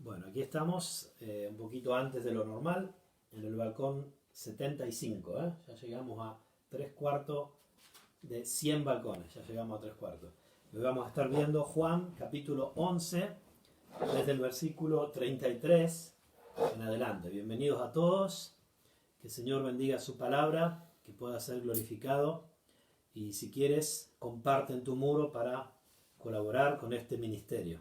Bueno, aquí estamos un poquito antes de lo normal, en el balcón 75, ¿eh? Ya llegamos a 3/4 de 100 balcones, ya llegamos a 3/4. Hoy vamos a estar viendo Juan capítulo 11, desde el versículo 33 en adelante. Bienvenidos a todos, que el Señor bendiga su palabra, que pueda ser glorificado, y si quieres, comparte en tu muro para colaborar con este ministerio.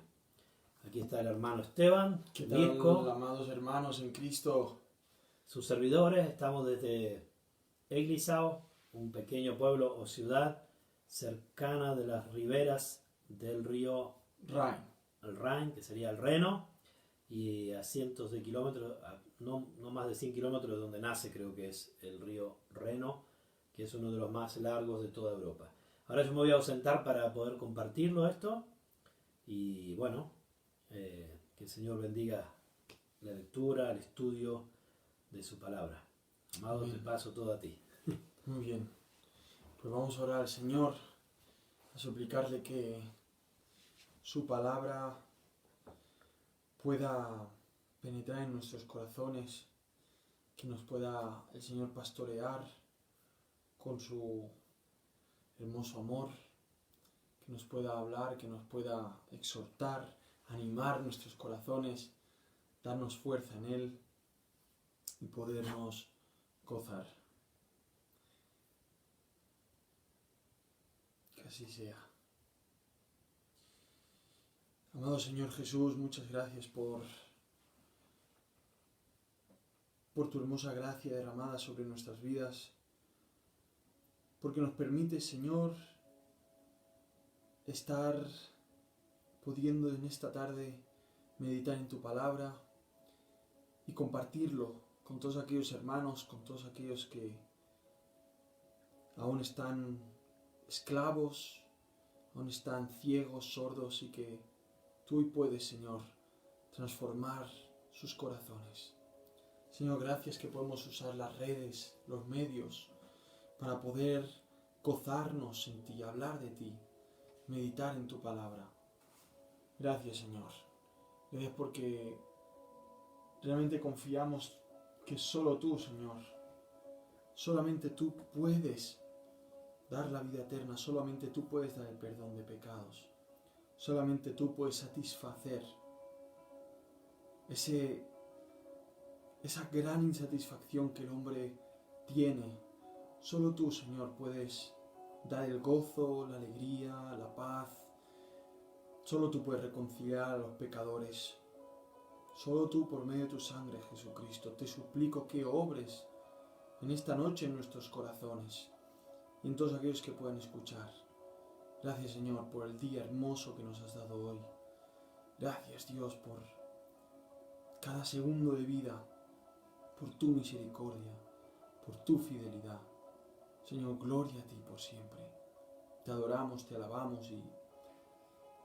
Aquí está el hermano Esteban, ¿Qué tal, Mirko, amados hermanos en Cristo? sus servidores. Estamos desde Eglisau, un pequeño pueblo o ciudad cercana de las riberas del río el Rhin, que sería el Reno, y a cientos de kilómetros, no más de 100 kilómetros de donde nace, creo que es el río Reno, que es uno de los más largos de toda Europa. Ahora yo me voy a ausentar para poder compartirlo esto, y bueno, que el Señor bendiga la lectura, el estudio de su palabra. Amado, te paso todo a ti. Muy bien. Pues vamos a orar al Señor, a suplicarle que su palabra pueda penetrar en nuestros corazones, que nos pueda el Señor pastorear con su hermoso amor, que nos pueda hablar, que nos pueda exhortar, animar nuestros corazones, darnos fuerza en Él y podernos gozar. Que así sea. Amado Señor Jesús, muchas gracias por tu hermosa gracia derramada sobre nuestras vidas, porque nos permite, Señor, estar pudiendo en esta tarde meditar en tu palabra y compartirlo con todos aquellos hermanos, con todos aquellos que aún están esclavos, aún están ciegos, sordos, y que tú hoy puedes, Señor, transformar sus corazones. Señor, gracias que podemos usar las redes, los medios, para poder gozarnos en ti, hablar de ti, meditar en tu palabra. Gracias, Señor. Gracias porque realmente confiamos que solo tú, Señor, solamente tú puedes dar la vida eterna, solamente tú puedes dar el perdón de pecados, solamente tú puedes satisfacer esa gran insatisfacción que el hombre tiene. Solo tú, Señor, puedes dar el gozo, la alegría, la paz. Solo tú puedes reconciliar a los pecadores. Solo tú, por medio de tu sangre, Jesucristo, te suplico que obres en esta noche en nuestros corazones y en todos aquellos que puedan escuchar. Gracias, Señor, por el día hermoso que nos has dado hoy. Gracias, Dios, por cada segundo de vida, por tu misericordia, por tu fidelidad. Señor, gloria a ti por siempre. Te adoramos, te alabamos y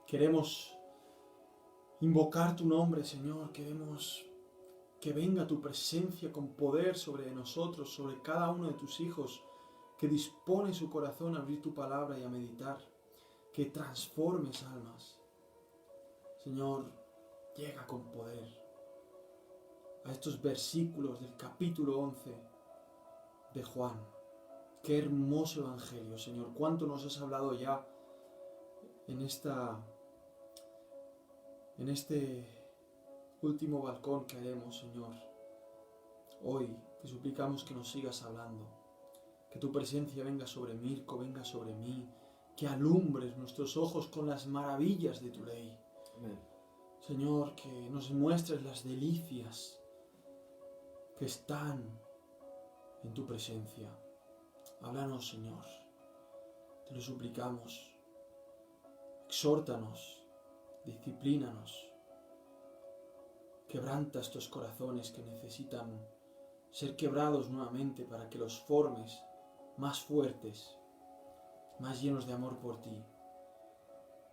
queremos invocar tu nombre, Señor. Queremos que venga tu presencia con poder sobre nosotros, sobre cada uno de tus hijos, que dispone su corazón a abrir tu palabra y a meditar, que transformes almas. Señor, llega con poder a estos versículos del capítulo 11 de Juan. Qué hermoso evangelio, Señor. Cuánto nos has hablado ya en este último balcón que haremos, Señor. Hoy te suplicamos que nos sigas hablando, que tu presencia venga sobre Mirko, venga sobre mí, que alumbres nuestros ojos con las maravillas de tu ley. Amén. Señor, que nos muestres las delicias que están en tu presencia. Háblanos, Señor, te lo suplicamos. Exhórtanos, disciplínanos. Quebranta estos corazones que necesitan ser quebrados nuevamente para que los formes más fuertes, más llenos de amor por ti,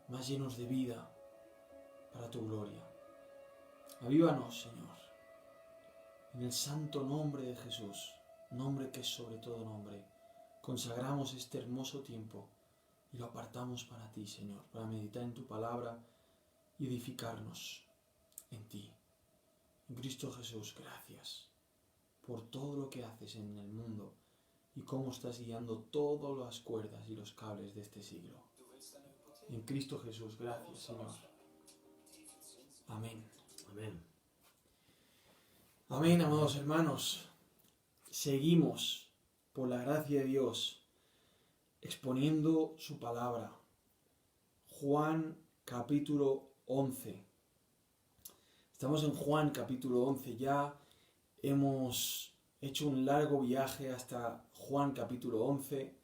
más llenos de vida para tu gloria. Avívanos, Señor, en el santo nombre de Jesús, nombre que es sobre todo nombre. Consagramos este hermoso tiempo y lo apartamos para ti, Señor, para meditar en tu palabra y edificarnos en ti. Cristo Jesús, gracias por todo lo que haces en el mundo y cómo estás guiando todas las cuerdas y los cables de este siglo. En Cristo Jesús, gracias, Señor. Amén. Amén. Amén, amados hermanos. Seguimos, por la gracia de Dios, exponiendo su palabra. Juan capítulo 11. Estamos en Juan capítulo 11. Ya hemos hecho un largo viaje hasta Juan capítulo 11.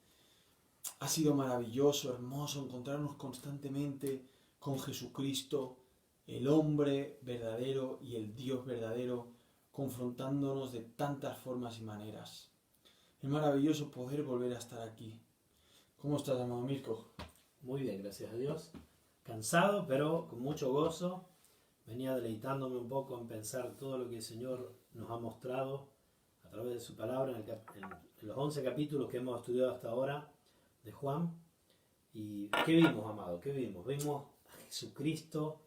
Ha sido maravilloso, hermoso encontrarnos constantemente con Jesucristo, el hombre verdadero y el Dios verdadero, confrontándonos de tantas formas y maneras. Es maravilloso poder volver a estar aquí. ¿Cómo estás, amado Mirko? Muy bien, gracias a Dios. Cansado, pero con mucho gozo. Venía deleitándome un poco en pensar todo lo que el Señor nos ha mostrado a través de su palabra en los 11 capítulos que hemos estudiado hasta ahora de Juan. ¿Y qué vimos, amado? ¿Qué vimos? Vimos a Jesucristo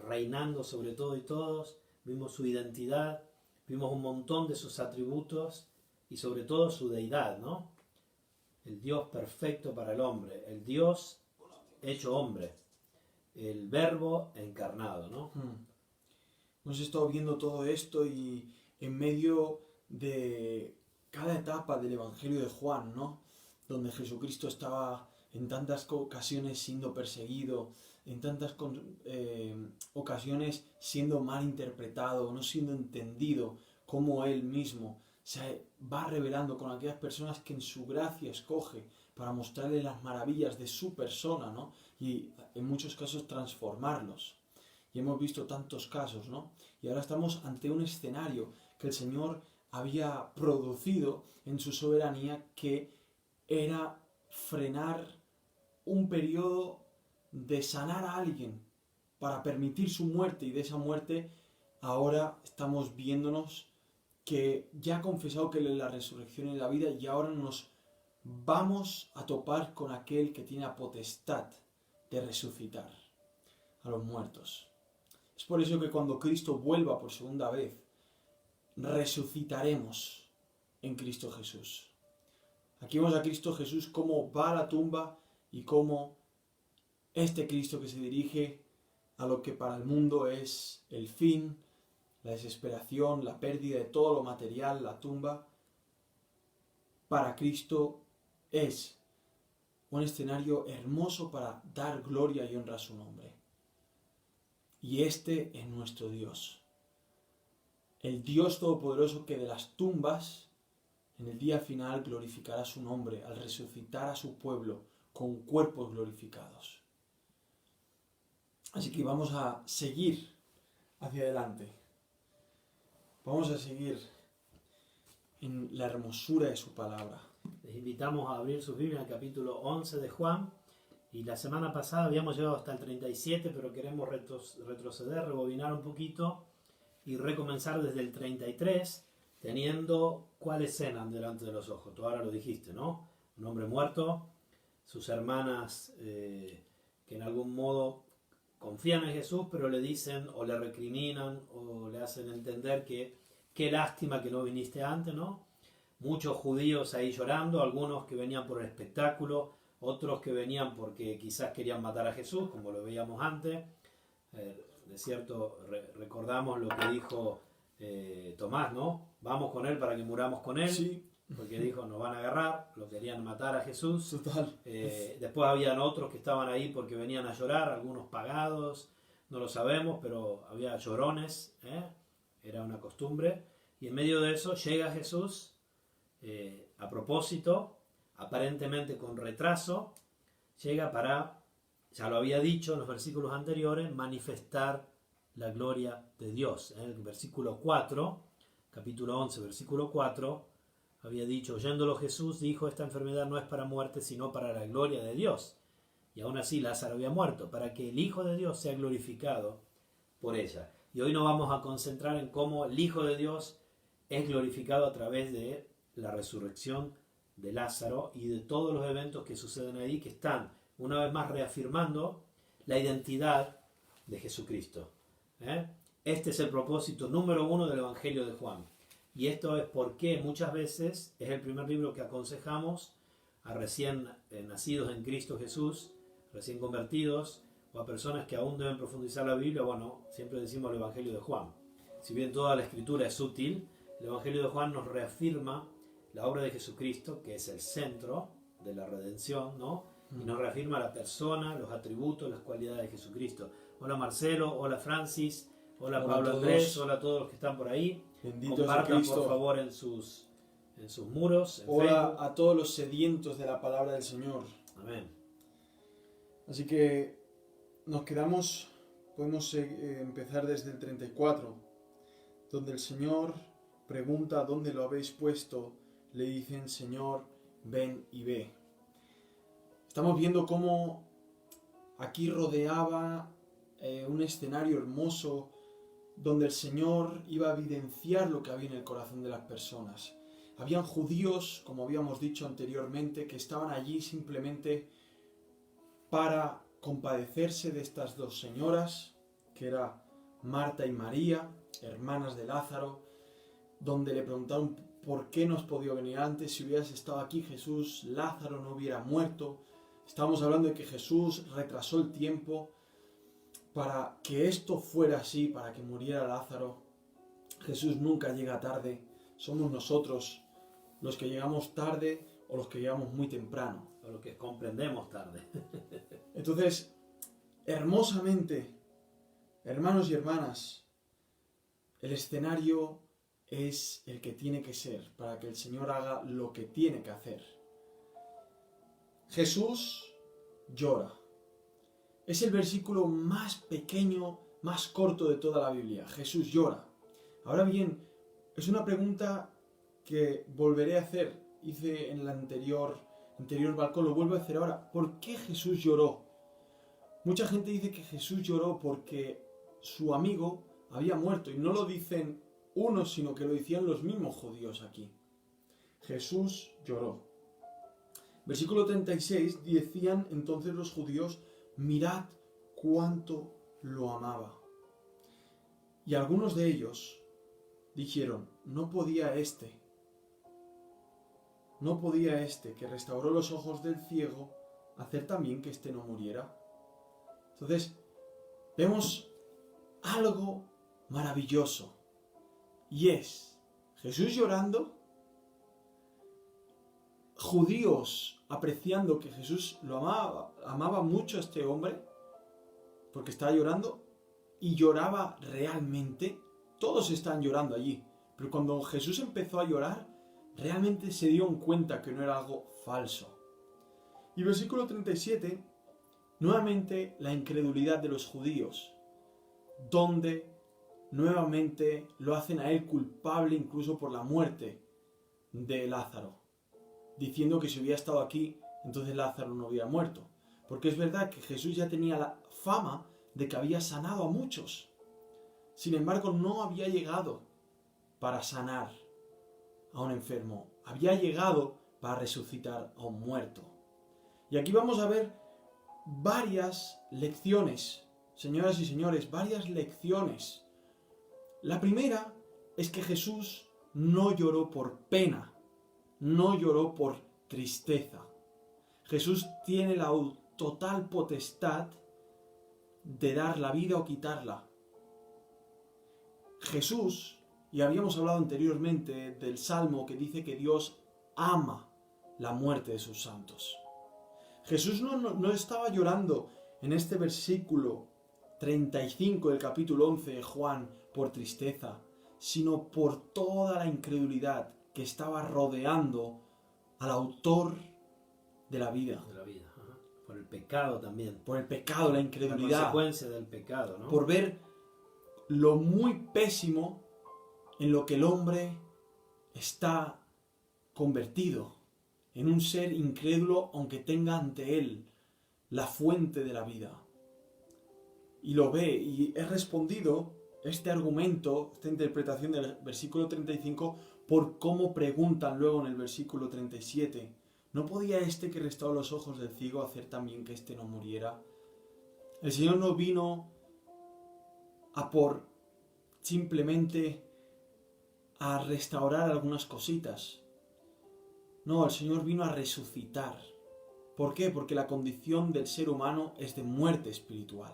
reinando sobre todo y todos. Vimos su identidad. Vimos un montón de sus atributos y sobre todo su deidad, ¿no? El Dios perfecto para el hombre. El Dios hecho hombre. El verbo encarnado, ¿no? Hemos estado viendo todo esto y en medio de cada etapa del Evangelio de Juan, ¿no? Donde Jesucristo estaba en tantas ocasiones siendo perseguido, en tantas ocasiones siendo mal interpretado, no siendo entendido, como Él mismo se va revelando con aquellas personas que en su gracia escoge para mostrarle las maravillas de su persona, ¿no? Y en muchos casos transformarlos. Y hemos visto tantos casos, ¿no? Y ahora estamos ante un escenario que el Señor había producido en su soberanía, que era frenar un periodo de sanar a alguien para permitir su muerte, y de esa muerte ahora estamos viéndonos que ya ha confesado que Él es la resurrección y la vida, y ahora nos vamos a topar con aquel que tiene la potestad de resucitar a los muertos. Es por eso que cuando Cristo vuelva por segunda vez, resucitaremos en Cristo Jesús. Aquí vemos a Cristo Jesús cómo va a la tumba y cómo este Cristo que se dirige a lo que para el mundo es el fin, la desesperación, la pérdida de todo lo material, la tumba, para Cristo es un escenario hermoso para dar gloria y honra a su nombre. Y este es nuestro Dios. El Dios Todopoderoso que de las tumbas, en el día final, glorificará su nombre al resucitar a su pueblo con cuerpos glorificados. Así que vamos a seguir hacia adelante. Vamos a seguir en la hermosura de su palabra. Les invitamos a abrir sus Biblias al capítulo 11 de Juan. Y la semana pasada habíamos llegado hasta el 37, pero queremos retroceder, rebobinar un poquito y recomenzar desde el 33, teniendo cuáles escenas delante de los ojos. Tú ahora lo dijiste, ¿no? Un hombre muerto, sus hermanas que en algún modo confían en Jesús, pero le dicen o le recriminan o le hacen entender que qué lástima que no viniste antes, ¿no? Muchos judíos ahí llorando, algunos que venían por el espectáculo, otros que venían porque quizás querían matar a Jesús, como lo veíamos antes. De cierto, recordamos lo que dijo Tomás, ¿no? Vamos con él para que muramos con él. Sí. Porque dijo, nos van a agarrar, lo querían matar a Jesús. Total. Después habían otros que estaban ahí porque venían a llorar, algunos pagados, no lo sabemos, pero había llorones, era una costumbre. Y en medio de eso llega Jesús, a propósito, aparentemente con retraso, llega para, ya lo había dicho en los versículos anteriores, manifestar la gloria de Dios. En el versículo 4, capítulo 11, versículo 4, había dicho, oyéndolo Jesús, dijo, esta enfermedad no es para muerte, sino para la gloria de Dios. Y aún así Lázaro había muerto, para que el Hijo de Dios sea glorificado por ella. Y hoy nos vamos a concentrar en cómo el Hijo de Dios es glorificado a través de la resurrección de Lázaro y de todos los eventos que suceden ahí, que están una vez más reafirmando la identidad de Jesucristo. Este es el propósito número 1 del Evangelio de Juan. Y esto es porque muchas veces es el primer libro que aconsejamos a recién nacidos en Cristo Jesús, recién convertidos, o a personas que aún deben profundizar la Biblia. Bueno, siempre decimos el Evangelio de Juan. Si bien toda la Escritura es útil, el Evangelio de Juan nos reafirma la obra de Jesucristo, que es el centro de la redención, ¿no? Y nos reafirma la persona, los atributos, las cualidades de Jesucristo. Hola Marcelo, hola Francis, hola Pablo Andrés, hola a todos los que están por ahí. Bendito Compartan sea por favor en sus muros, en Hola Facebook. a todos los sedientos de la palabra del Señor. Amén. Así que nos quedamos, podemos empezar desde el 34, donde el Señor pregunta dónde lo habéis puesto. Le dicen, Señor, ven y ve. Estamos viendo cómo aquí rodeaba un escenario hermoso donde el Señor iba a evidenciar lo que había en el corazón de las personas. Habían judíos, como habíamos dicho anteriormente, que estaban allí simplemente para compadecerse de estas dos señoras, que eran Marta y María, hermanas de Lázaro, donde le preguntaron por qué no has podido venir antes. Si hubieras estado aquí, Jesús, Lázaro no hubiera muerto. Estábamos hablando de que Jesús retrasó el tiempo para que esto fuera así, para que muriera Lázaro. Jesús nunca llega tarde. Somos nosotros los que llegamos tarde o los que llegamos muy temprano. O lo que comprendemos tarde. Entonces, hermosamente, hermanos y hermanas, el escenario es el que tiene que ser para que el Señor haga lo que tiene que hacer. Jesús llora. Es el versículo más pequeño, más corto de toda la Biblia. Jesús llora. Ahora bien, es una pregunta que volveré a hacer. Hice en el anterior balcón, lo vuelvo a hacer ahora. ¿Por qué Jesús lloró? Mucha gente dice que Jesús lloró porque su amigo había muerto. Y no lo dicen unos, sino que lo decían los mismos judíos aquí. Jesús lloró. Versículo 36, decían entonces los judíos, mirad cuánto lo amaba. Y algunos de ellos dijeron, no podía este que restauró los ojos del ciego hacer también que este no muriera. Entonces, vemos algo maravilloso. Y es Jesús llorando, judíos apreciando que Jesús lo amaba mucho a este hombre, porque estaba llorando, y lloraba realmente. Todos están llorando allí, pero cuando Jesús empezó a llorar, realmente se dieron cuenta que no era algo falso. Y versículo 37, nuevamente la incredulidad de los judíos, donde nuevamente lo hacen a él culpable incluso por la muerte de Lázaro, diciendo que si hubiera estado aquí, entonces Lázaro no hubiera muerto. Porque es verdad que Jesús ya tenía la fama de que había sanado a muchos. Sin embargo, no había llegado para sanar a un enfermo. Había llegado para resucitar a un muerto. Y aquí vamos a ver varias lecciones, señoras y señores, varias lecciones. La primera es que Jesús no lloró por pena, no lloró por tristeza. Jesús tiene la total potestad de dar la vida o quitarla. Jesús, y habíamos hablado anteriormente del Salmo que dice que Dios ama la muerte de sus santos. Jesús no estaba llorando en este versículo 35 del capítulo 11 de Juan por tristeza, sino por toda la incredulidad que estaba rodeando al autor de la vida. De la vida. Ajá. Por el pecado también. Por el pecado, la incredulidad. La consecuencia del pecado, ¿no? Por ver lo muy pésimo en lo que el hombre está convertido, en un ser incrédulo aunque tenga ante él la fuente de la vida. Y lo ve, y he respondido este argumento, esta interpretación del versículo 35, por cómo preguntan luego en el versículo 37. ¿No podía este que restauró los ojos del ciego hacer también que este no muriera? El Señor no vino a por simplemente a restaurar algunas cositas. No, el Señor vino a resucitar. ¿Por qué? Porque la condición del ser humano es de muerte espiritual.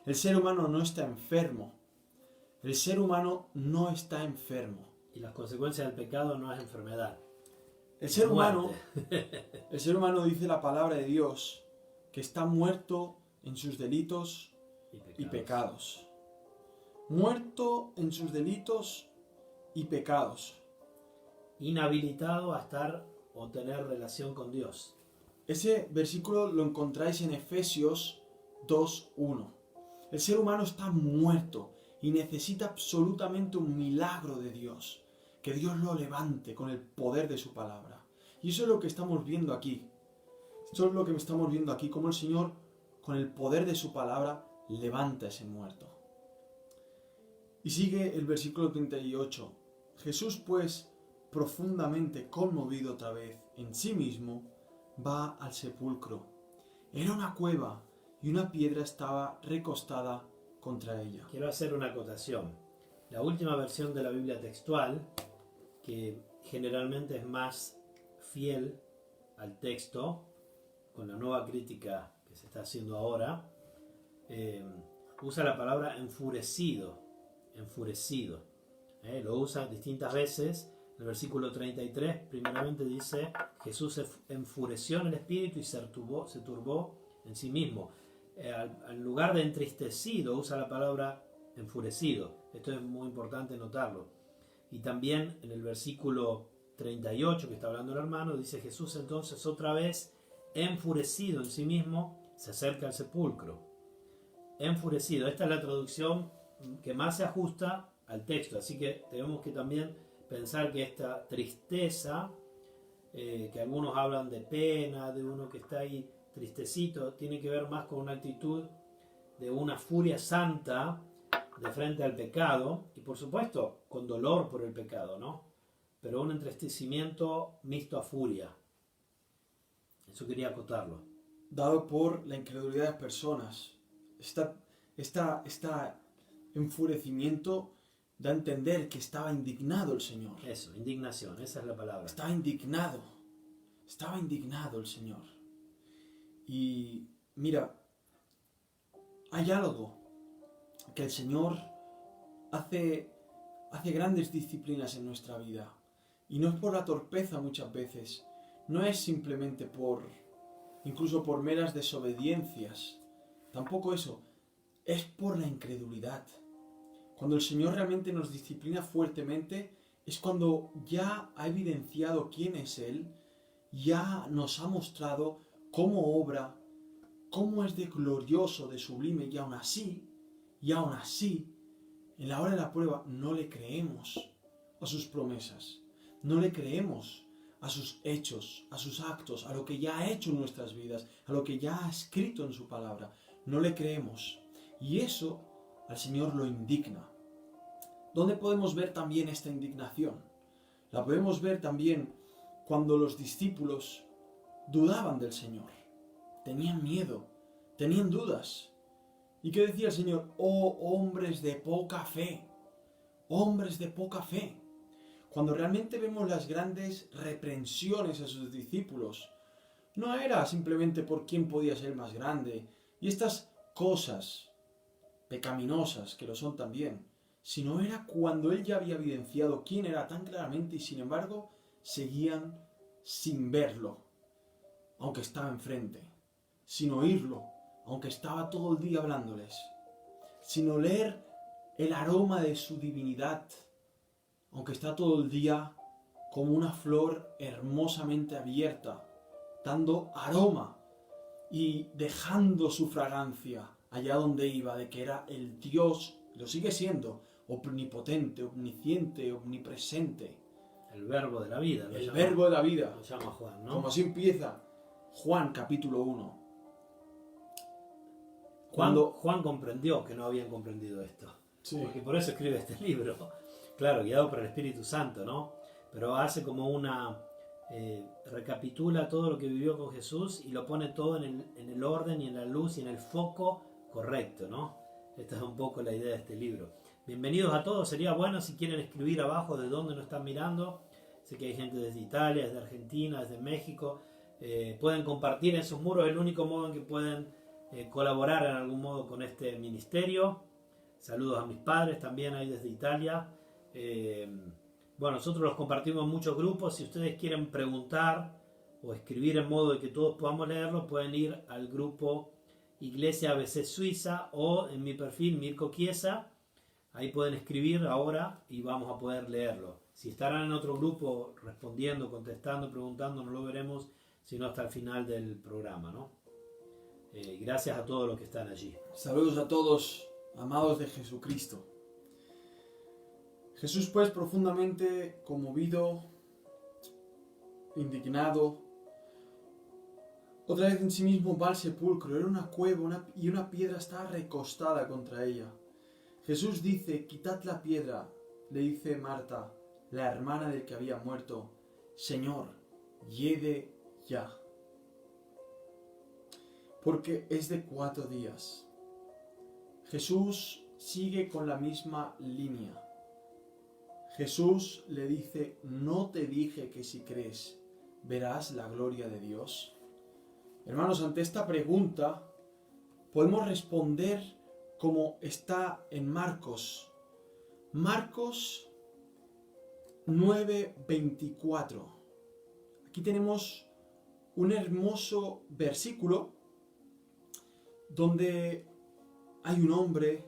El ser humano no está enfermo. El ser humano no está enfermo. Y las consecuencias del pecado no es enfermedad. El ser humano dice la palabra de Dios que está muerto en sus delitos y pecados. Muerto en sus delitos y pecados. Inhabilitado a estar o tener relación con Dios. Ese versículo lo encontráis en Efesios 2:1. El ser humano está muerto y necesita absolutamente un milagro de Dios. Que Dios lo levante con el poder de su palabra. Y eso es lo que estamos viendo aquí. Eso es lo que estamos viendo aquí, cómo el Señor, con el poder de su palabra, levanta a ese muerto. Y sigue el versículo 38. Jesús, pues, profundamente conmovido otra vez en sí mismo, va al sepulcro. Era una cueva y una piedra estaba recostada contra ella. Quiero hacer una acotación. La última versión de la Biblia textual, que generalmente es más fiel al texto, con la nueva crítica que se está haciendo ahora, usa la palabra enfurecido. Lo usa distintas veces. En el versículo 33 primeramente dice: Jesús se enfureció en el espíritu y se turbó en sí mismo. En lugar de entristecido usa la palabra enfurecido. Esto es muy importante notarlo. Y también en el versículo 38 que está hablando el hermano, dice: Jesús entonces otra vez enfurecido en sí mismo se acerca al sepulcro. Enfurecido. Esta es la traducción que más se ajusta al texto. Así que tenemos que también pensar que esta tristeza, que algunos hablan de pena, de uno que está ahí tristecito, tiene que ver más con una actitud de una furia santa de frente al pecado, y por supuesto con dolor por el pecado, ¿no? Pero un entristecimiento mixto a furia. Eso quería acotarlo. Dado por la incredulidad de las personas. Este enfurecimiento da a entender que estaba indignado el Señor. Eso, indignación, esa es la palabra. Estaba indignado el Señor. Y mira, hay algo que el Señor hace grandes disciplinas en nuestra vida. Y no es por la torpeza muchas veces. No es simplemente incluso por meras desobediencias. Tampoco eso. Es por la incredulidad. Cuando el Señor realmente nos disciplina fuertemente, es cuando ya ha evidenciado quién es Él, ya nos ha mostrado cómo obra, cómo es de glorioso, de sublime, y aún así, en la hora de la prueba, no le creemos a sus promesas, no le creemos a sus hechos, a sus actos, a lo que ya ha hecho en nuestras vidas, a lo que ya ha escrito en su palabra, no le creemos. Y eso al Señor lo indigna. ¿Dónde podemos ver también esta indignación? La podemos ver también cuando los discípulos dudaban del Señor. Tenían miedo, tenían dudas. ¿Y qué decía el Señor? Oh, hombres de poca fe. Hombres de poca fe. Cuando realmente vemos las grandes reprensiones a sus discípulos, no era simplemente por quién podía ser más grande y estas cosas pecaminosas, que lo son también, sino era cuando Él ya había evidenciado quién era tan claramente y sin embargo seguían sin verlo, aunque estaba enfrente, sin oírlo, aunque estaba todo el día hablándoles, sin oler el aroma de su divinidad, aunque está todo el día como una flor hermosamente abierta, dando aroma y dejando su fragancia allá donde iba, de que era el Dios, lo sigue siendo, omnipotente, omnisciente, omnipresente. El verbo de la vida. El verbo de la vida. Lo llama Juan, ¿no? Como así empieza Juan capítulo 1. Juan comprendió que no habían comprendido esto. Sí. Porque por eso escribe este libro. Claro, guiado por el Espíritu Santo, ¿no? Pero hace como recapitula todo lo que vivió con Jesús y lo pone todo en el orden y en la luz y en el foco correcto, ¿no? Esta es un poco la idea de este libro. bienvenidos a todos. Sería bueno si quieren escribir abajo de dónde nos están mirando. Sé que hay gente desde Italia, desde Argentina, desde México. Pueden compartir en sus muros, el único modo en que pueden colaborar en algún modo con este ministerio. Saludos a mis padres también ahí desde Italia. Bueno, nosotros los compartimos en muchos grupos. Si ustedes quieren preguntar o escribir en modo de que todos podamos leerlo, pueden ir al grupo Iglesia ABC Suiza o en mi perfil Mirko Chiesa. Ahí pueden escribir ahora y vamos a poder leerlo. Si estarán en otro grupo respondiendo, contestando, preguntando, no lo veremos sino hasta el final del programa, ¿no? Gracias a todos los que están allí. Saludos a todos, amados de Jesucristo. Jesús, pues, profundamente conmovido, indignado, otra vez en sí mismo va al sepulcro. Era una cueva y una piedra estaba recostada contra ella. Jesús dice: quitad la piedra. Le dice Marta, la hermana del que había muerto: Señor, hiede ya, porque es de 4 días. Jesús sigue con la misma línea. Jesús le dice: ¿no te dije que si crees verás la gloria de Dios? Hermanos, ante esta pregunta podemos responder como está en Marcos. Marcos 9:24. Aquí tenemos un hermoso versículo donde hay un hombre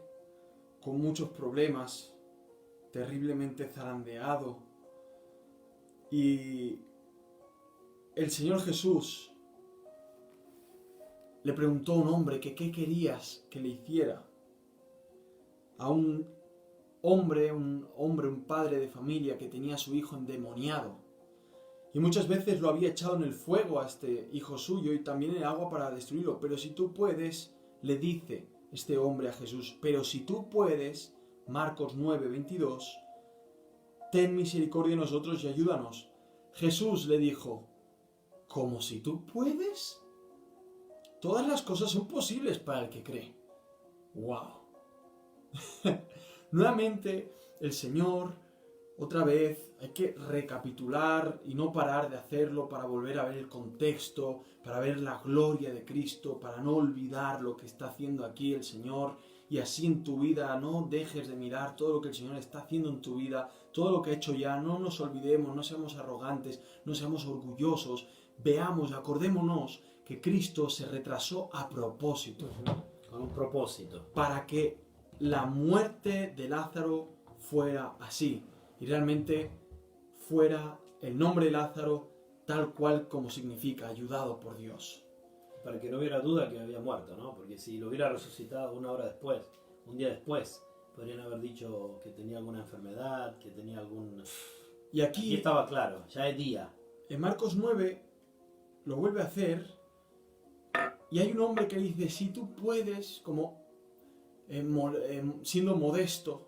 con muchos problemas, terriblemente zarandeado, y el Señor Jesús le preguntó a un hombre que qué querías que le hiciera. A un padre de familia que tenía a su hijo endemoniado. Y muchas veces lo había echado en el fuego a este hijo suyo y también en el agua para destruirlo. Pero si tú puedes, le dice este hombre a Jesús, pero si tú puedes, Marcos 9:22, ten misericordia de nosotros y ayúdanos. Jesús le dijo: ¿cómo si tú puedes? Todas las cosas son posibles para el que cree. ¡Wow! Nuevamente el Señor, otra vez, hay que recapitular y no parar de hacerlo para volver a ver el contexto, para ver la gloria de Cristo, para no olvidar lo que está haciendo aquí el Señor, y así en tu vida no dejes de mirar todo lo que el Señor está haciendo en tu vida, todo lo que ha hecho ya. No nos olvidemos, no seamos arrogantes, no seamos orgullosos, veamos, acordémonos que Cristo se retrasó a propósito. Con un propósito. Para que la muerte de Lázaro fuera así. Y realmente fuera el nombre de Lázaro tal cual como significa, ayudado por Dios. Para que no hubiera duda que había muerto, ¿no? Porque si lo hubiera resucitado una hora después, un día después, podrían haber dicho que tenía alguna enfermedad, que tenía algún... Y aquí estaba claro, ya es día. En Marcos 9 lo vuelve a hacer y hay un hombre que dice: si tú puedes, como siendo modesto,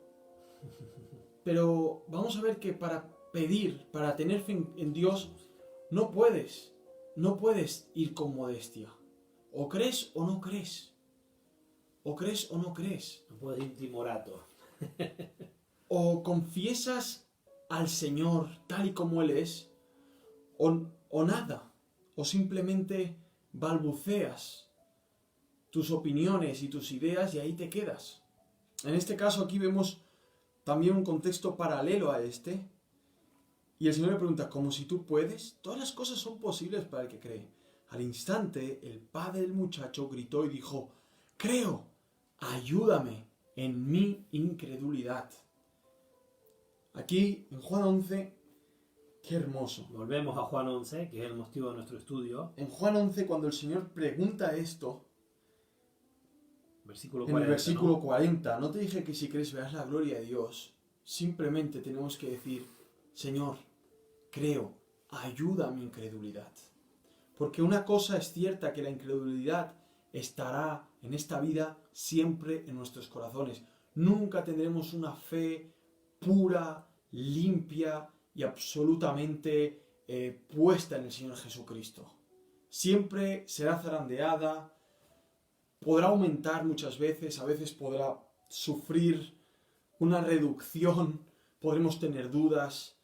pero vamos a ver que para pedir, para tener fe en Dios, no puedes ir con modestia. O crees o no crees. O crees o no crees. No puedes ir timorato. O confiesas al Señor tal y como Él es, o nada. O simplemente balbuceas tus opiniones y tus ideas y ahí te quedas. En este caso aquí vemos también un contexto paralelo a este. Y el Señor le pregunta: ¿cómo si tú puedes? Todas las cosas son posibles para el que cree. Al instante, el padre del muchacho gritó y dijo: creo, ayúdame en mi incredulidad. Aquí, en Juan 11, qué hermoso. Volvemos a Juan 11, que es el motivo de nuestro estudio. En Juan 11, cuando el Señor pregunta esto, versículo 40, en el versículo 40, no te dije que si crees verás la gloria de Dios. Simplemente tenemos que decir: Señor, creo, ayuda a mi incredulidad. Porque una cosa es cierta, que la incredulidad estará en esta vida siempre en nuestros corazones. Nunca tendremos una fe pura, limpia y absolutamente puesta en el Señor Jesucristo. Siempre será zarandeada, podrá aumentar muchas veces, a veces podrá sufrir una reducción, podremos tener dudas.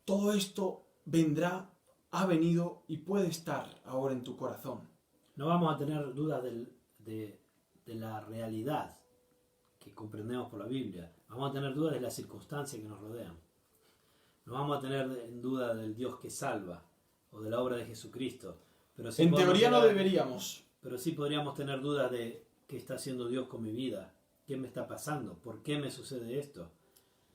Todo esto vendrá, ha venido y puede estar ahora en tu corazón. No vamos a tener dudas de la realidad que comprendemos por la Biblia. Vamos a tener dudas de las circunstancias que nos rodean. No vamos a tener en duda del Dios que salva o de la obra de Jesucristo. Pero sí En teoría no deberíamos. Pero sí podríamos tener dudas de qué está haciendo Dios con mi vida, qué me está pasando, por qué me sucede esto.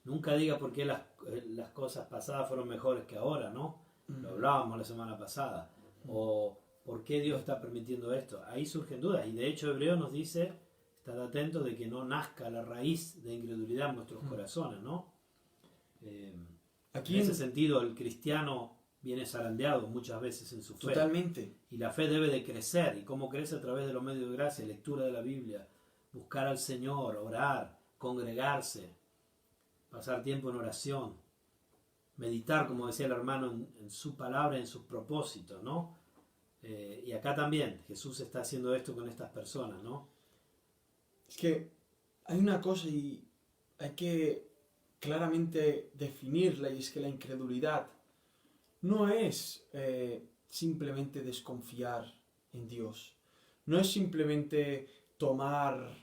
Nunca diga por qué las cosas pasadas fueron mejores que ahora, ¿no? Lo hablábamos la semana pasada. O por qué Dios está permitiendo esto. Ahí surgen dudas. Y de hecho Hebreo nos dice, estar atentos de que no nazca la raíz de incredulidad en nuestros corazones, ¿no? Aquí en ese sentido, el cristiano viene zarandeado muchas veces en su fe. Totalmente. Y la fe debe de crecer. ¿Y cómo crece? A través de los medios de gracia, lectura de la Biblia, buscar al Señor, orar, congregarse, pasar tiempo en oración, meditar, como decía el hermano, en su palabra, en sus propósitos, ¿no? Y acá también Jesús está haciendo esto con estas personas, ¿no? Es que hay una cosa y hay que claramente definirla, y es que la incredulidad no es simplemente desconfiar en Dios, no es simplemente tomar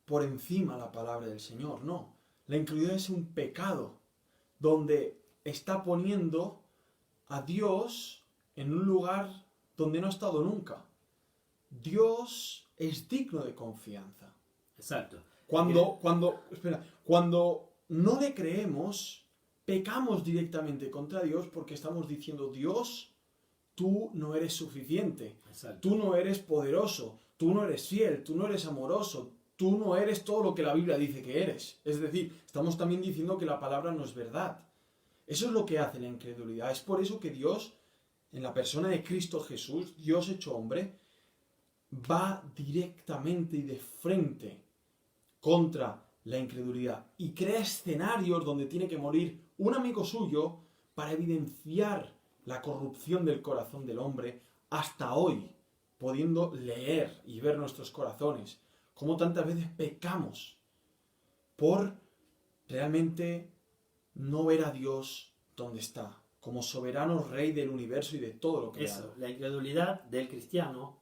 por encima la palabra del Señor, no. La incredulidad es un pecado donde está poniendo a Dios en un lugar donde no ha estado nunca. Dios es digno de confianza. Exacto. Cuando no le creemos, pecamos directamente contra Dios porque estamos diciendo, Dios, tú no eres suficiente, Exacto. tú no eres poderoso, tú no eres fiel, tú no eres amoroso, tú no eres todo lo que la Biblia dice que eres. Es decir, estamos también diciendo que la palabra no es verdad. Eso es lo que hace la incredulidad. Es por eso que Dios, en la persona de Cristo Jesús, Dios hecho hombre, va directamente y de frente contra la incredulidad y crea escenarios donde tiene que morir un amigo suyo para evidenciar la corrupción del corazón del hombre hasta hoy, pudiendo leer y ver nuestros corazones, como tantas veces pecamos por realmente no ver a Dios donde está, como soberano rey del universo y de todo lo creado. Eso, la incredulidad del cristiano,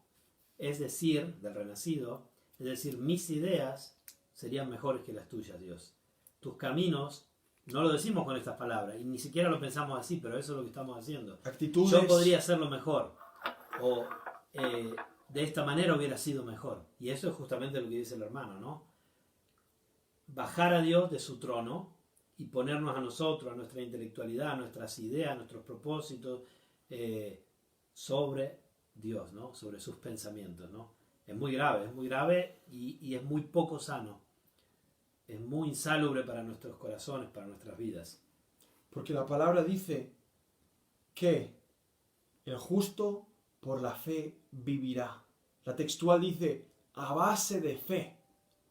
es decir, del renacido, es decir, mis ideas serían mejores que las tuyas, Dios. Tus caminos, no lo decimos con estas palabras, y ni siquiera lo pensamos así, pero eso es lo que estamos haciendo. Actitudes... Yo podría hacerlo mejor, o de esta manera hubiera sido mejor. Y eso es justamente lo que dice el hermano, ¿no? Bajar a Dios de su trono y ponernos a nosotros, a nuestra intelectualidad, a nuestras ideas, a nuestros propósitos, sobre Dios, ¿no? Sobre sus pensamientos, ¿no? Es muy grave y es muy poco sano. Es muy insalubre para nuestros corazones, para nuestras vidas. Porque la palabra dice que el justo por la fe vivirá. La textual dice, a base de fe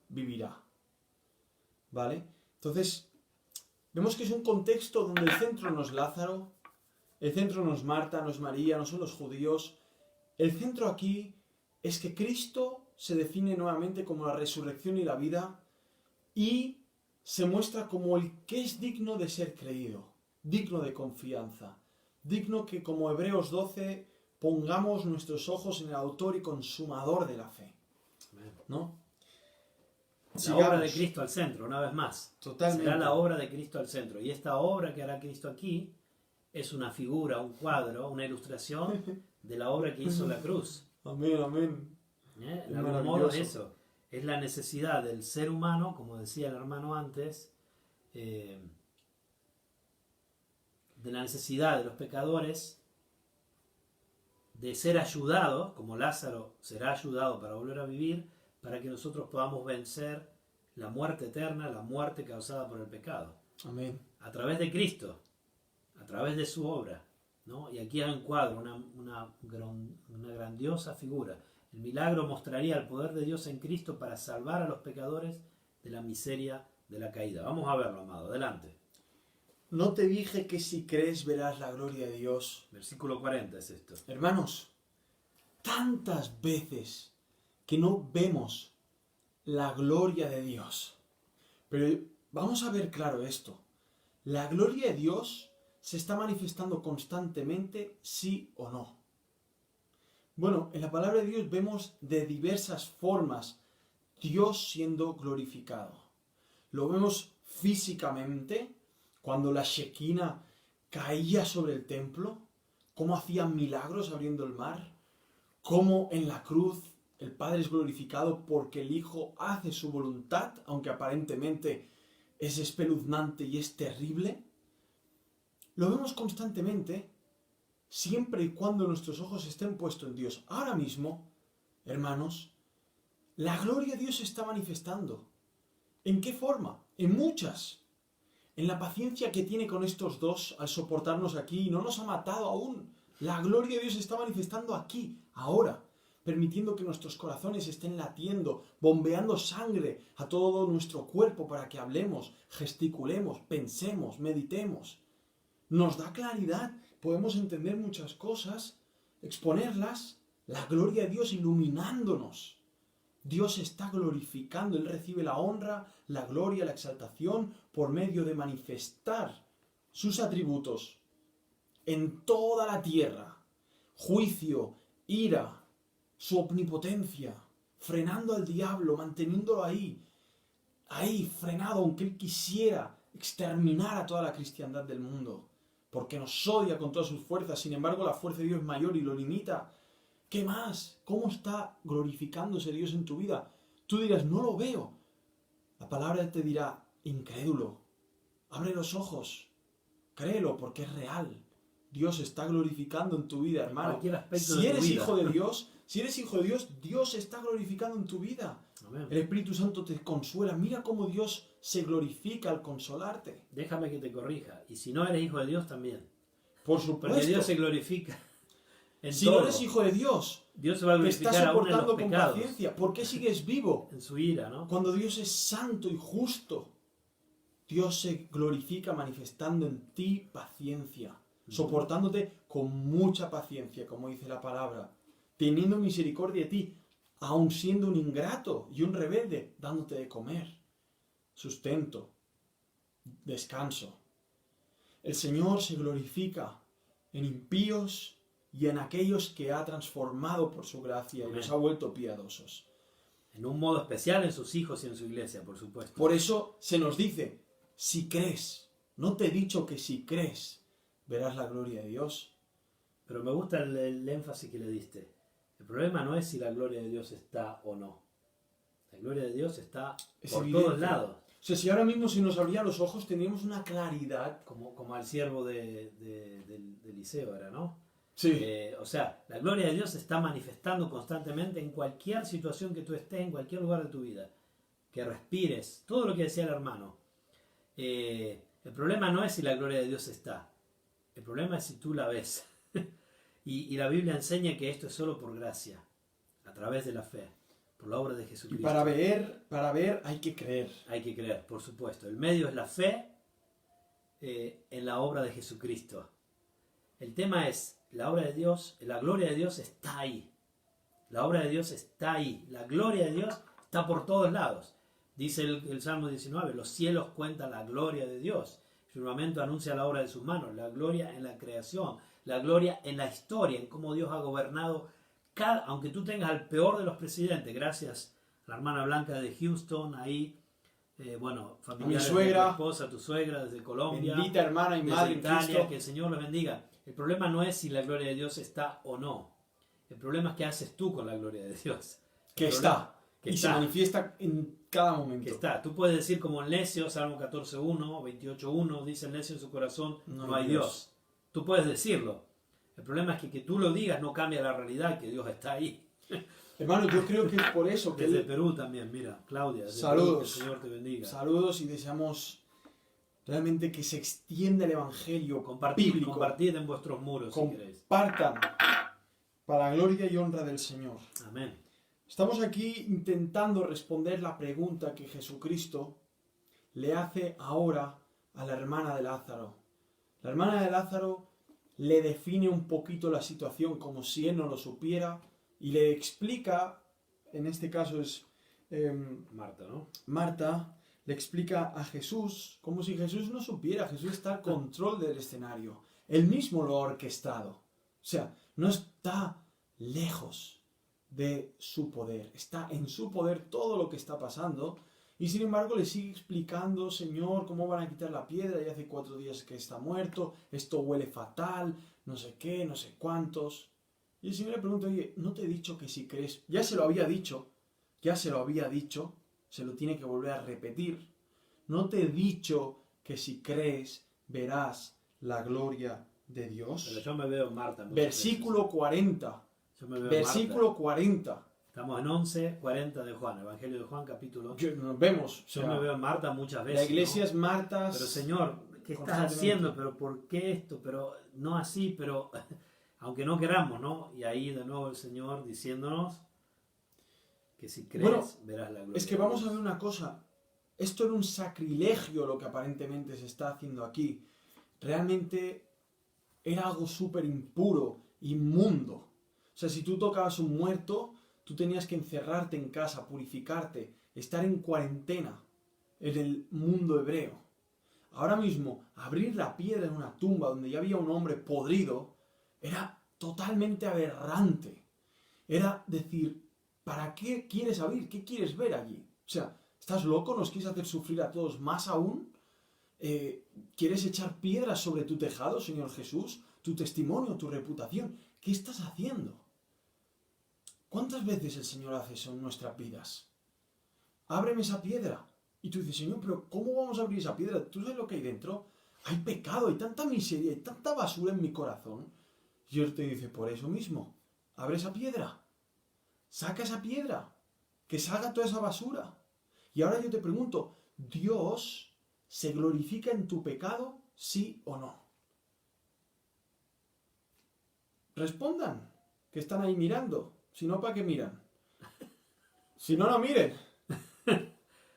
vivirá. ¿Vale? Entonces, vemos que es un contexto donde el centro no es Lázaro, el centro no es Marta, no es María, no son los judíos. El centro aquí es que Cristo se define nuevamente como la resurrección y la vida y se muestra como el que es digno de ser creído, digno de confianza, digno que como Hebreos 12 pongamos nuestros ojos en el autor y consumador de la fe, ¿no? La obra de Cristo al centro, una vez más. Totalmente. Será la obra de Cristo al centro. Y esta obra que hará Cristo aquí es una figura, un cuadro, una ilustración de la obra que hizo la cruz. Amén, amén. En algún modo eso. Es la necesidad del ser humano, como decía el hermano antes, de la necesidad de los pecadores de ser ayudados, como Lázaro será ayudado para volver a vivir, para que nosotros podamos vencer la muerte eterna, la muerte causada por el pecado. Amén. A través de Cristo, a través de su obra, ¿no? Y aquí hay un cuadro, una grandiosa figura. El milagro mostraría el poder de Dios en Cristo para salvar a los pecadores de la miseria de la caída. Vamos a verlo, amado. Adelante. ¿No te dije que si crees verás la gloria de Dios? Versículo 40 es esto. Hermanos, tantas veces que no vemos la gloria de Dios. Pero vamos a ver claro esto. La gloria de Dios se está manifestando constantemente, sí o no. Bueno, en la palabra de Dios vemos de diversas formas Dios siendo glorificado. Lo vemos físicamente, cuando la Shekinah caía sobre el templo, cómo hacía milagros abriendo el mar, cómo en la cruz el Padre es glorificado porque el Hijo hace su voluntad, aunque aparentemente es espeluznante y es terrible. Lo vemos constantemente, siempre y cuando nuestros ojos estén puestos en Dios. Ahora mismo, hermanos, la gloria de Dios se está manifestando. ¿En qué forma? En muchas. En la paciencia que tiene con estos dos al soportarnos aquí, no nos ha matado aún. La gloria de Dios se está manifestando aquí, ahora, permitiendo que nuestros corazones estén latiendo, bombeando sangre a todo nuestro cuerpo para que hablemos, gesticulemos, pensemos, meditemos. Nos da claridad, podemos entender muchas cosas, exponerlas, la gloria de Dios iluminándonos. Dios está glorificando, Él recibe la honra, la gloria, la exaltación por medio de manifestar sus atributos en toda la tierra. Juicio, ira, su omnipotencia, frenando al diablo, manteniéndolo ahí frenado, aunque Él quisiera exterminar a toda la cristiandad del mundo, porque nos odia con todas sus fuerzas. Sin embargo, la fuerza de Dios es mayor y lo limita. ¿Qué más? ¿Cómo está glorificándose Dios en tu vida? Tú dirás, no lo veo. La palabra te dirá, incrédulo, abre los ojos, créelo porque es real. Dios está glorificando en tu vida, hermano. Si eres hijo de Dios, Dios está glorificando en tu vida. Amén. El Espíritu Santo te consuela. Mira cómo Dios se glorifica al consolarte. Déjame que te corrija. Y si no eres hijo de Dios también. Por supuesto. Porque Dios se glorifica. Si no eres hijo de Dios, Dios se va a glorificar te está aún en los soportando con pecados. paciencia. ¿Por qué sigues vivo? En su ira, ¿no? Cuando Dios es santo y justo, Dios se glorifica manifestando en ti paciencia, soportándote con mucha paciencia, como dice la palabra, teniendo misericordia de ti, aun siendo un ingrato y un rebelde, dándote de comer, sustento, descanso. El Señor se glorifica en impíos y en aquellos que ha transformado por su gracia y los ha vuelto piadosos. En un modo especial en sus hijos y en su iglesia, por supuesto. Por eso se nos dice, si crees, no te he dicho que si crees, verás la gloria de Dios. Pero me gusta el énfasis que le diste. El problema no es si la gloria de Dios está o no. La gloria de Dios está por todos lados. O sea, si ahora mismo se nos abrían los ojos, teníamos una claridad. Como al siervo de Eliseo era, ¿no? Sí. O sea, la gloria de Dios se está manifestando constantemente en cualquier situación que tú estés, en cualquier lugar de tu vida. Que respires, todo lo que decía el hermano. El problema no es si la gloria de Dios está. El problema es si tú la ves. y la Biblia enseña que esto es solo por gracia, a través de la fe, por la obra de Jesucristo. Y para ver hay que creer. Hay que creer, por supuesto. El medio es la fe en la obra de Jesucristo. El tema es, la obra de Dios, la gloria de Dios está ahí. La obra de Dios está ahí. La gloria de Dios está por todos lados. Dice el Salmo 19, los cielos cuentan la gloria de Dios. El firmamento anuncia la obra de sus manos, la gloria en la creación, la gloria en la historia, en cómo Dios ha gobernado. Aunque tú tengas al peor de los presidentes, gracias a la hermana Blanca de Houston, ahí, familiares, mi suegra, de tu esposa, tu suegra desde Colombia, bendita hermana y madre desde Italia, Cristo. que el Señor los bendiga. El problema no es si la gloria de Dios está o no. El problema es qué haces tú con la gloria de Dios. Que está. Y se manifiesta en cada momento. Que está. Tú puedes decir como el necio, Salmo 14.1, 28.1, dice el necio en su corazón, no hay Dios. Tú puedes decirlo. El problema es que tú lo digas no cambia la realidad, que Dios está ahí. Hermano, yo creo que es por eso que... Desde Perú también, mira, Claudia. Desde saludos. Perú, que el Señor te bendiga. Saludos y deseamos realmente que se extienda el Evangelio bíblico. Compartid en vuestros muros, si queréis. Compartan para la gloria y honra del Señor. Amén. Estamos aquí intentando responder la pregunta que Jesucristo le hace ahora a la hermana de Lázaro. La hermana de Lázaro le define un poquito la situación como si él no lo supiera y le explica, en este caso es Marta, ¿no? Marta, le explica a Jesús como si Jesús no supiera. Jesús está al control del escenario. Él mismo lo ha orquestado. O sea, no está lejos de su poder. Está en su poder todo lo que está pasando. Y sin embargo le sigue explicando, Señor, ¿cómo van a quitar la piedra? Ya hace 4 días que está muerto. Esto huele fatal. No sé qué, no sé cuántos. Y el Señor le pregunta, oye, ¿no te he dicho que si crees? Ya se lo había dicho. Se lo tiene que volver a repetir. ¿No te he dicho que si crees verás la gloria de Dios? Pero yo me veo en Marta. Versículo veces. 40. Yo me veo Versículo Marta. 40. Estamos en 11:40 de Juan, Evangelio de Juan, capítulo 11. Nos vemos. Yo me veo en Marta muchas veces. La iglesia, ¿no?, es Marta. Pero Señor, ¿qué estás haciendo? ¿Pero por qué esto? Pero no así, pero aunque no queramos, ¿no? Y ahí de nuevo el Señor diciéndonos que si crees, verás la gloria. Es que vamos a ver una cosa. Esto era un sacrilegio lo que aparentemente se está haciendo aquí. Realmente era algo súper impuro, inmundo. O sea, si tú tocabas un muerto, tú tenías que encerrarte en casa, purificarte, estar en cuarentena en el mundo hebreo. Ahora mismo, abrir la piedra en una tumba donde ya había un hombre podrido era totalmente aberrante. Era decir, ¿para qué quieres abrir? ¿Qué quieres ver allí? O sea, ¿estás loco? ¿Nos quieres hacer sufrir a todos más aún? ¿Quieres echar piedras sobre tu tejado, Señor Jesús? Tu testimonio, tu reputación. ¿Qué estás haciendo? ¿Cuántas veces el Señor hace eso en nuestras vidas? Ábreme esa piedra. Y tú dices, Señor, pero ¿cómo vamos a abrir esa piedra? ¿Tú sabes lo que hay dentro? Hay pecado, hay tanta miseria, hay tanta basura en mi corazón. Y Dios te dice, por eso mismo, abre esa piedra. Saca esa piedra. Que salga toda esa basura. Y ahora yo te pregunto, ¿Dios se glorifica en tu pecado, sí o no? Respondan, que están ahí mirando. Si no, ¿para qué miran? Si no, no miren.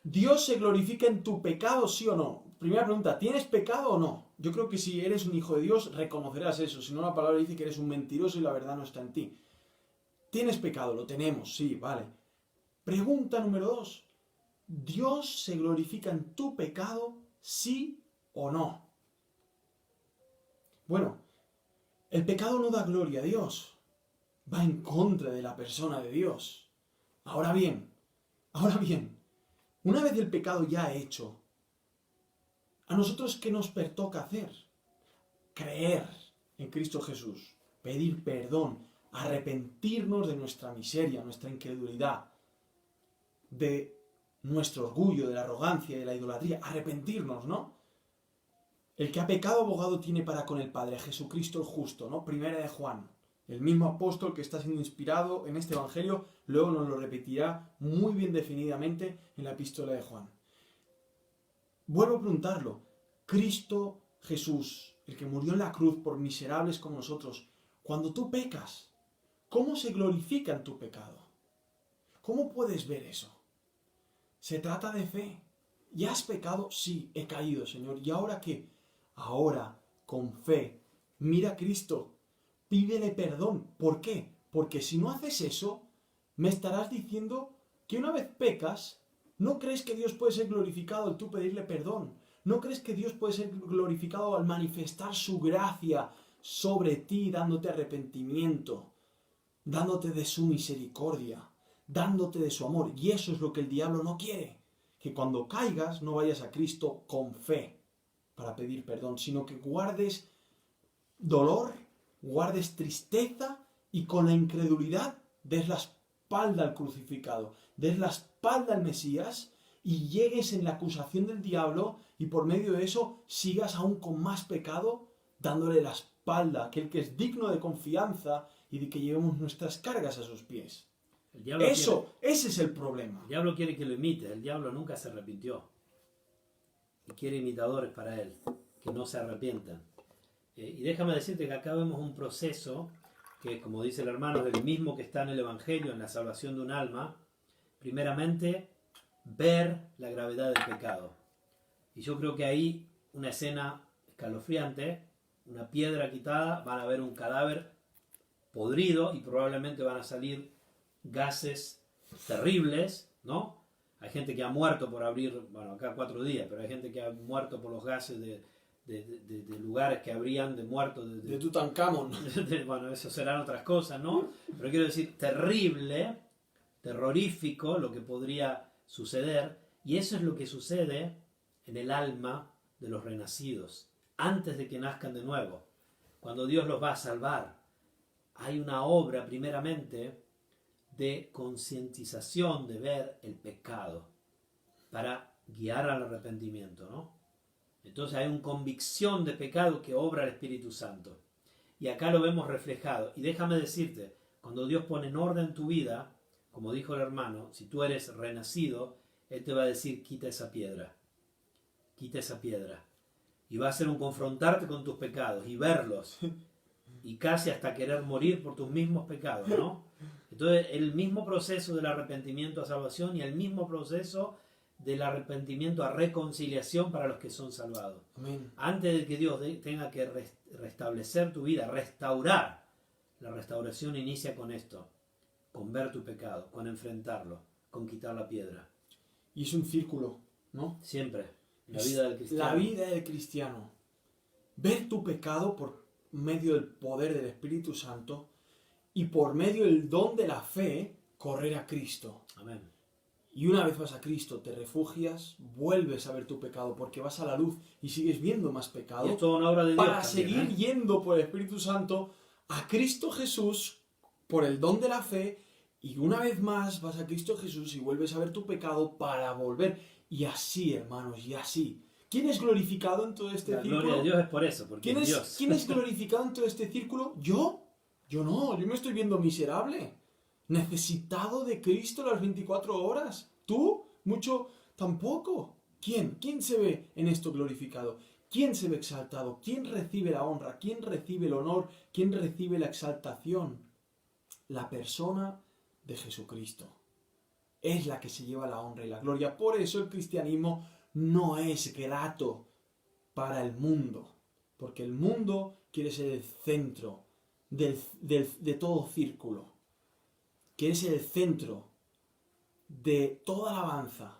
¿Dios se glorifica en tu pecado, sí o no? Primera pregunta, ¿tienes pecado o no? Yo creo que si eres un hijo de Dios, reconocerás eso. Si no, la palabra dice que eres un mentiroso y la verdad no está en ti. ¿Tienes pecado? Lo tenemos, sí, vale. Pregunta número 2. ¿Dios se glorifica en tu pecado, sí o no? Bueno, el pecado no da gloria a Dios. Va en contra de la persona de Dios. Ahora bien, una vez el pecado ya hecho, ¿a nosotros qué nos pertoca hacer? Creer en Cristo Jesús, pedir perdón, arrepentirnos de nuestra miseria, nuestra incredulidad, de nuestro orgullo, de la arrogancia, de la idolatría, arrepentirnos, ¿no? El que ha pecado, abogado tiene para con el Padre, Jesucristo el justo, ¿no? Primera de Juan. El mismo apóstol que está siendo inspirado en este evangelio, luego nos lo repetirá muy bien definidamente en la epístola de Juan. Vuelvo a preguntarlo. Cristo Jesús, el que murió en la cruz por miserables como nosotros, cuando tú pecas, ¿cómo se glorifica en tu pecado? ¿Cómo puedes ver eso? Se trata de fe. ¿Ya has pecado? Sí, he caído, Señor. ¿Y ahora qué? Ahora, con fe, mira a Cristo. Pídele perdón. ¿Por qué? Porque si no haces eso, me estarás diciendo que una vez pecas, ¿no crees que Dios puede ser glorificado al tú pedirle perdón? ¿No crees que Dios puede ser glorificado al manifestar su gracia sobre ti, dándote arrepentimiento, dándote de su misericordia, dándote de su amor? Y eso es lo que el diablo no quiere. Que cuando caigas no vayas a Cristo con fe para pedir perdón, sino que guardes dolor, guardes tristeza y con la incredulidad des la espalda al crucificado, des la espalda al Mesías y llegues en la acusación del diablo y por medio de eso sigas aún con más pecado dándole la espalda a aquel que es digno de confianza y de que llevemos nuestras cargas a sus pies. Ese es el problema. El diablo quiere que lo imites. El diablo nunca se arrepintió. Y quiere imitadores para él, que no se arrepientan. Y déjame decirte que acá vemos un proceso que, como dice el hermano, es el mismo que está en el Evangelio, en la salvación de un alma. Primeramente, ver la gravedad del pecado. Y yo creo que ahí una escena escalofriante, una piedra quitada, van a ver un cadáver podrido y probablemente van a salir gases terribles, ¿no? Hay gente que ha muerto por abrir, bueno, acá 4 días, pero hay gente que ha muerto por los gases de lugares que abrían, de muertos. De Tutankamón. Bueno, eso serán otras cosas, ¿no? Pero quiero decir, terrible, terrorífico lo que podría suceder. Y eso es lo que sucede en el alma de los renacidos, antes de que nazcan de nuevo. Cuando Dios los va a salvar, hay una obra primeramente de concientización de ver el pecado para guiar al arrepentimiento, ¿no? Entonces hay una convicción de pecado que obra el Espíritu Santo. Y acá lo vemos reflejado. Y déjame decirte, cuando Dios pone en orden tu vida, como dijo el hermano, si tú eres renacido, Él te va a decir, quita esa piedra. Quita esa piedra. Y va a ser un confrontarte con tus pecados y verlos. Y casi hasta querer morir por tus mismos pecados, ¿no? Entonces, el mismo proceso del arrepentimiento a salvación y el mismo proceso del arrepentimiento a reconciliación para los que son salvados. Amén. Antes de que Dios tenga que restablecer tu vida, restaurar, la restauración inicia con esto, con ver tu pecado, con enfrentarlo, con quitar la piedra. Y es un círculo, ¿no? Siempre, la vida del cristiano. La vida del cristiano. Ver tu pecado por medio del poder del Espíritu Santo y por medio del don de la fe, correr a Cristo. Amén. Y una vez vas a Cristo, te refugias, vuelves a ver tu pecado porque vas a la luz y sigues viendo más pecado. Y es toda una obra de Dios para también, seguir yendo por el Espíritu Santo a Cristo Jesús por el don de la fe. Y una vez más vas a Cristo Jesús y vuelves a ver tu pecado para volver. Y así, hermanos, y así. ¿Quién es glorificado en todo este círculo? La gloria de Dios es por eso, porque es Dios. ¿Quién es glorificado en todo este círculo? ¿Yo? Yo no, yo me estoy viendo miserable. Necesitado de Cristo las 24 horas. ¿Tú? Mucho tampoco. ¿Quién? ¿Quién se ve en esto glorificado? ¿Quién se ve exaltado? ¿Quién recibe la honra? ¿Quién recibe el honor? ¿Quién recibe la exaltación? La persona de Jesucristo. Es la que se lleva la honra y la gloria. Por eso el cristianismo no es grato para el mundo. Porque el mundo quiere ser el centro de todo círculo. Quiere ser el centro de toda alabanza.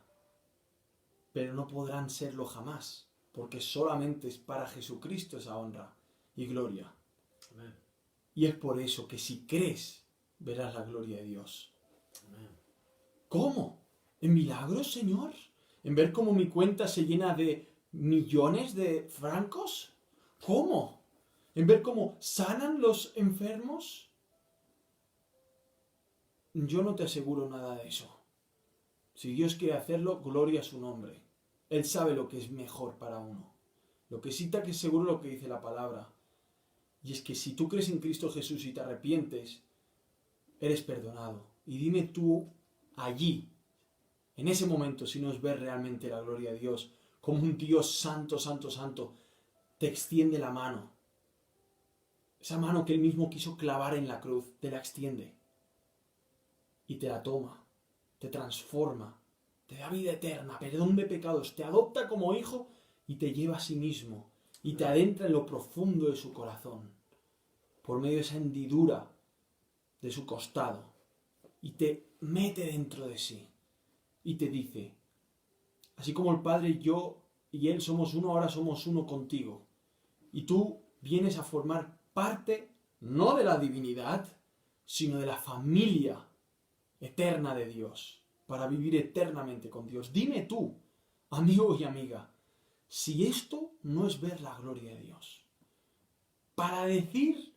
Pero no podrán serlo jamás. Porque solamente es para Jesucristo esa honra y gloria. Amén. Y es por eso que si crees, verás la gloria de Dios. Amén. ¿Cómo? ¿En milagros, Señor? ¿En ver cómo mi cuenta se llena de millones de francos? ¿Cómo? ¿En ver cómo sanan los enfermos? Yo no te aseguro nada de eso. Si Dios quiere hacerlo, gloria a su nombre. Él sabe lo que es mejor para uno. Lo que sí te seguro lo que dice la palabra. Y es que si tú crees en Cristo Jesús y te arrepientes, eres perdonado. Y dime tú allí, en ese momento, si no es ver realmente la gloria de Dios, como un Dios santo, santo, santo, te extiende la mano. Esa mano que Él mismo quiso clavar en la cruz, te la extiende. Y te la toma, te transforma, te da vida eterna, perdón de pecados, te adopta como hijo y te lleva a sí mismo. Y te adentra en lo profundo de su corazón, por medio de esa hendidura de su costado. Y te mete dentro de sí. Y te dice, así como el Padre, yo y Él somos uno, ahora somos uno contigo. Y tú vienes a formar parte, no de la divinidad, sino de la familia eterna de Dios, para vivir eternamente con Dios. Dime tú, amigo y amiga, si esto no es ver la gloria de Dios. Para decir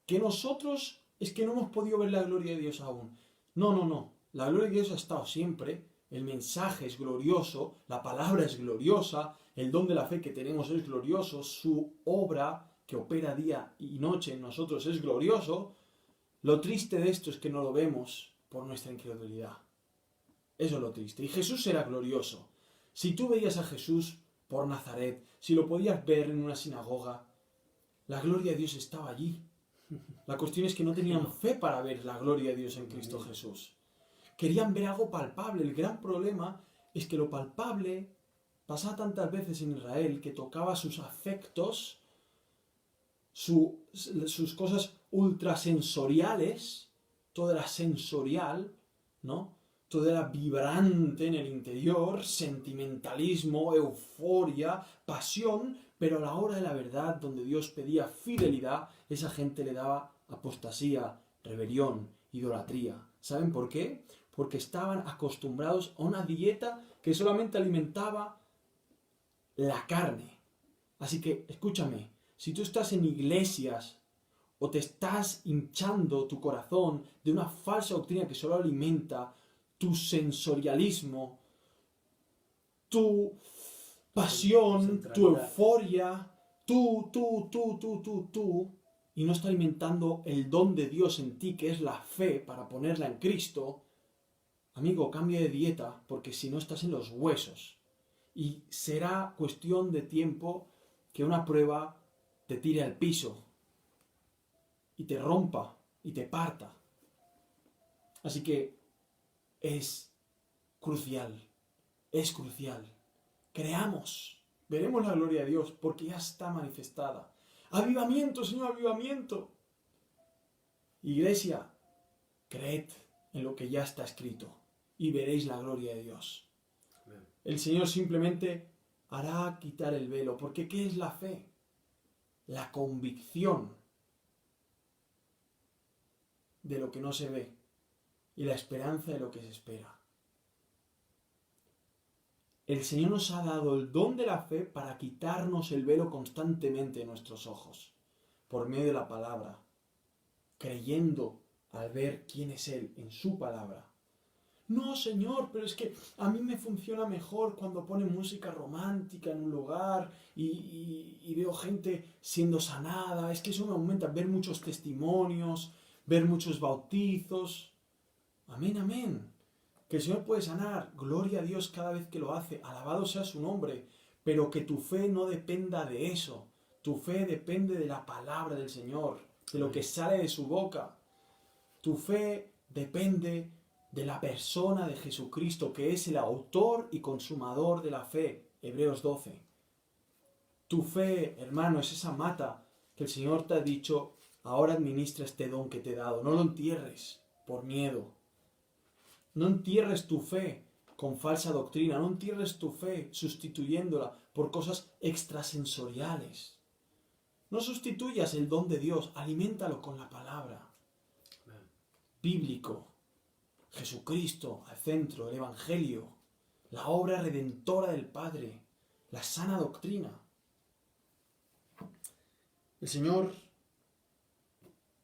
que nosotros es que no hemos podido ver la gloria de Dios aún. No. La gloria de Dios ha estado siempre. El mensaje es glorioso, la palabra es gloriosa, el don de la fe que tenemos es glorioso, su obra que opera día y noche en nosotros es glorioso. Lo triste de esto es que no lo vemos por nuestra incredulidad. Eso es lo triste. Y Jesús era glorioso. Si tú veías a Jesús por Nazaret, si lo podías ver en una sinagoga, la gloria de Dios estaba allí. La cuestión es que no tenían fe para ver la gloria de Dios en Cristo Jesús. Querían ver algo palpable. El gran problema es que lo palpable pasaba tantas veces en Israel que tocaba sus afectos, sus cosas ultrasensoriales, todo era sensorial, ¿no? todo era vibrante en el interior, sentimentalismo, euforia, pasión, pero a la hora de la verdad, donde Dios pedía fidelidad, esa gente le daba apostasía, rebelión, idolatría. ¿Saben por qué? Porque estaban acostumbrados a una dieta que solamente alimentaba la carne. Así que, escúchame, si tú estás en iglesias o te estás hinchando tu corazón de una falsa doctrina que solo alimenta tu sensorialismo, tu pasión, tu euforia, y no está alimentando el don de Dios en ti, que es la fe, para ponerla en Cristo, amigo, cambia de dieta, porque si no estás en los huesos. Y será cuestión de tiempo que una prueba te tire al piso y te rompa y te parta. Así que es crucial. Creamos, veremos la gloria de Dios porque ya está manifestada. Avivamiento, Señor, avivamiento. Iglesia, creed en lo que ya está escrito y veréis la gloria de Dios. Amén. El Señor simplemente hará quitar el velo, porque ¿qué es la fe? La convicción de lo que no se ve y la esperanza de lo que se espera. El Señor nos ha dado el don de la fe para quitarnos el velo constantemente de nuestros ojos, por medio de la palabra, creyendo al ver quién es Él en su palabra. No, Señor, pero es que a mí me funciona mejor cuando pone música romántica en un lugar y veo gente siendo sanada. Es que eso me aumenta, ver muchos testimonios, ver muchos bautizos. Amén, amén. Que el Señor puede sanar, gloria a Dios cada vez que lo hace, alabado sea su nombre, pero que tu fe no dependa de eso. Tu fe depende de la palabra del Señor, de lo que sale de su boca. Tu fe depende de la persona de Jesucristo, que es el autor y consumador de la fe. Hebreos 12. Tu fe, hermano, es esa mata que el Señor te ha dicho, ahora administra este don que te he dado. No lo entierres por miedo. No entierres tu fe con falsa doctrina. No entierres tu fe sustituyéndola por cosas extrasensoriales. No sustituyas el don de Dios. Aliméntalo con la palabra. Bíblico. Jesucristo al centro, el Evangelio, la obra redentora del Padre, la sana doctrina. El Señor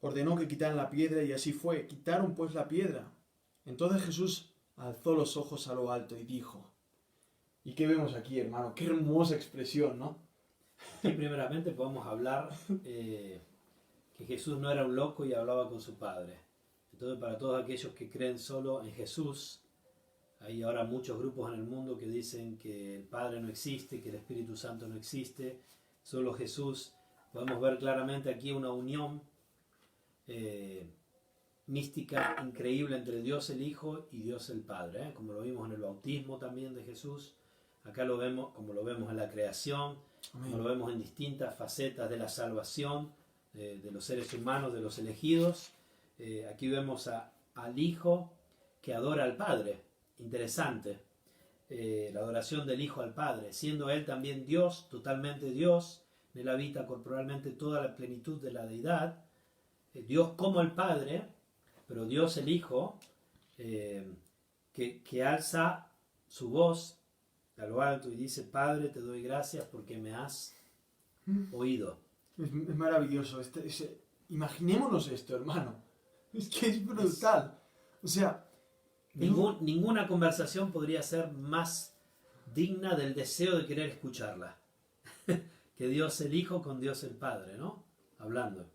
ordenó que quitaran la piedra y así fue. Quitaron pues la piedra. Entonces Jesús alzó los ojos a lo alto y dijo, ¿y qué vemos aquí, hermano? Qué hermosa expresión, ¿no? Y primeramente podemos hablar que Jesús no era un loco y hablaba con su Padre. Entonces, para todos aquellos que creen solo en Jesús, hay ahora muchos grupos en el mundo que dicen que el Padre no existe, que el Espíritu Santo no existe, solo Jesús. Podemos ver claramente aquí una unión mística increíble entre Dios el Hijo y Dios el Padre, como lo vimos en el bautismo también de Jesús. Acá lo vemos, como lo vemos en la creación, como lo vemos en distintas facetas de la salvación de los seres humanos, de los elegidos. Aquí vemos al Hijo que adora al Padre. Interesante. La adoración del Hijo al Padre. Siendo Él también Dios, totalmente Dios, en Él habita corporalmente toda la plenitud de la deidad. Dios como el Padre, pero Dios el Hijo, que alza su voz a lo alto y dice, Padre, te doy gracias porque me has oído. Es maravilloso. Imaginémonos esto, hermano. Es que es brutal. O sea, ninguna conversación podría ser más digna del deseo de querer escucharla. Que Dios el Hijo con Dios el Padre, ¿no? Hablando.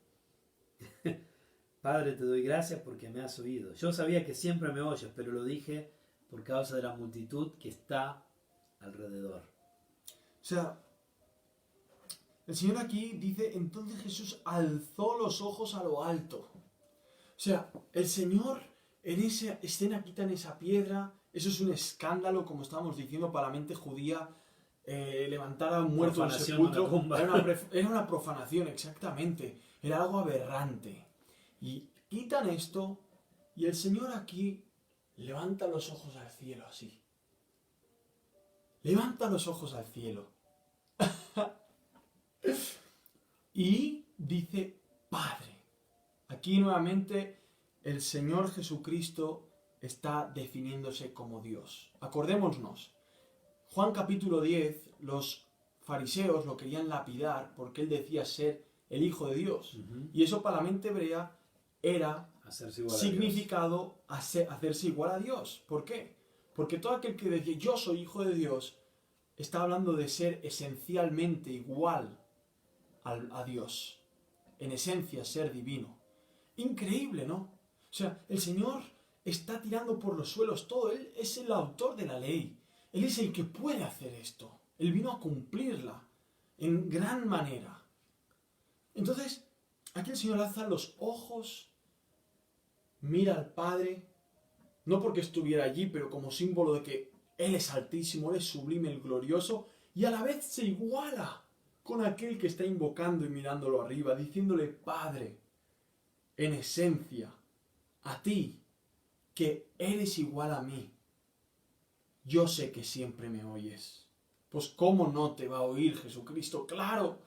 Padre, te doy gracias porque me has oído. Yo sabía que siempre me oyes, pero lo dije por causa de la multitud que está alrededor. O sea, el Señor aquí dice, entonces Jesús alzó los ojos a lo alto. O sea, el Señor en esa escena quitan esa piedra, eso es un escándalo, como estábamos diciendo, para la mente judía, levantar a un muerto del sepulcro, era una profanación, exactamente, era algo aberrante. Y quitan esto, y el Señor aquí levanta los ojos al cielo así. Levanta los ojos al cielo. Y dice, Padre. Aquí nuevamente el Señor Jesucristo está definiéndose como Dios. Acordémonos, Juan capítulo 10, los fariseos lo querían lapidar porque él decía ser el Hijo de Dios. Y eso para la mente hebrea era significado hacerse igual a Dios. ¿Por qué? Porque todo aquel que decía yo soy Hijo de Dios está hablando de ser esencialmente igual a Dios. En esencia ser divino. Increíble, ¿no? O sea, el Señor está tirando por los suelos todo. Él es el autor de la ley. Él es el que puede hacer esto. Él vino a cumplirla en gran manera. Entonces, aquí el Señor alza los ojos, mira al Padre, no porque estuviera allí, pero como símbolo de que Él es altísimo, Él es sublime, el glorioso, y a la vez se iguala con aquel que está invocando y mirándolo arriba, diciéndole, Padre, en esencia, a ti, que eres igual a mí. Yo sé que siempre me oyes. Pues ¿cómo no te va a oír Jesucristo? Claro,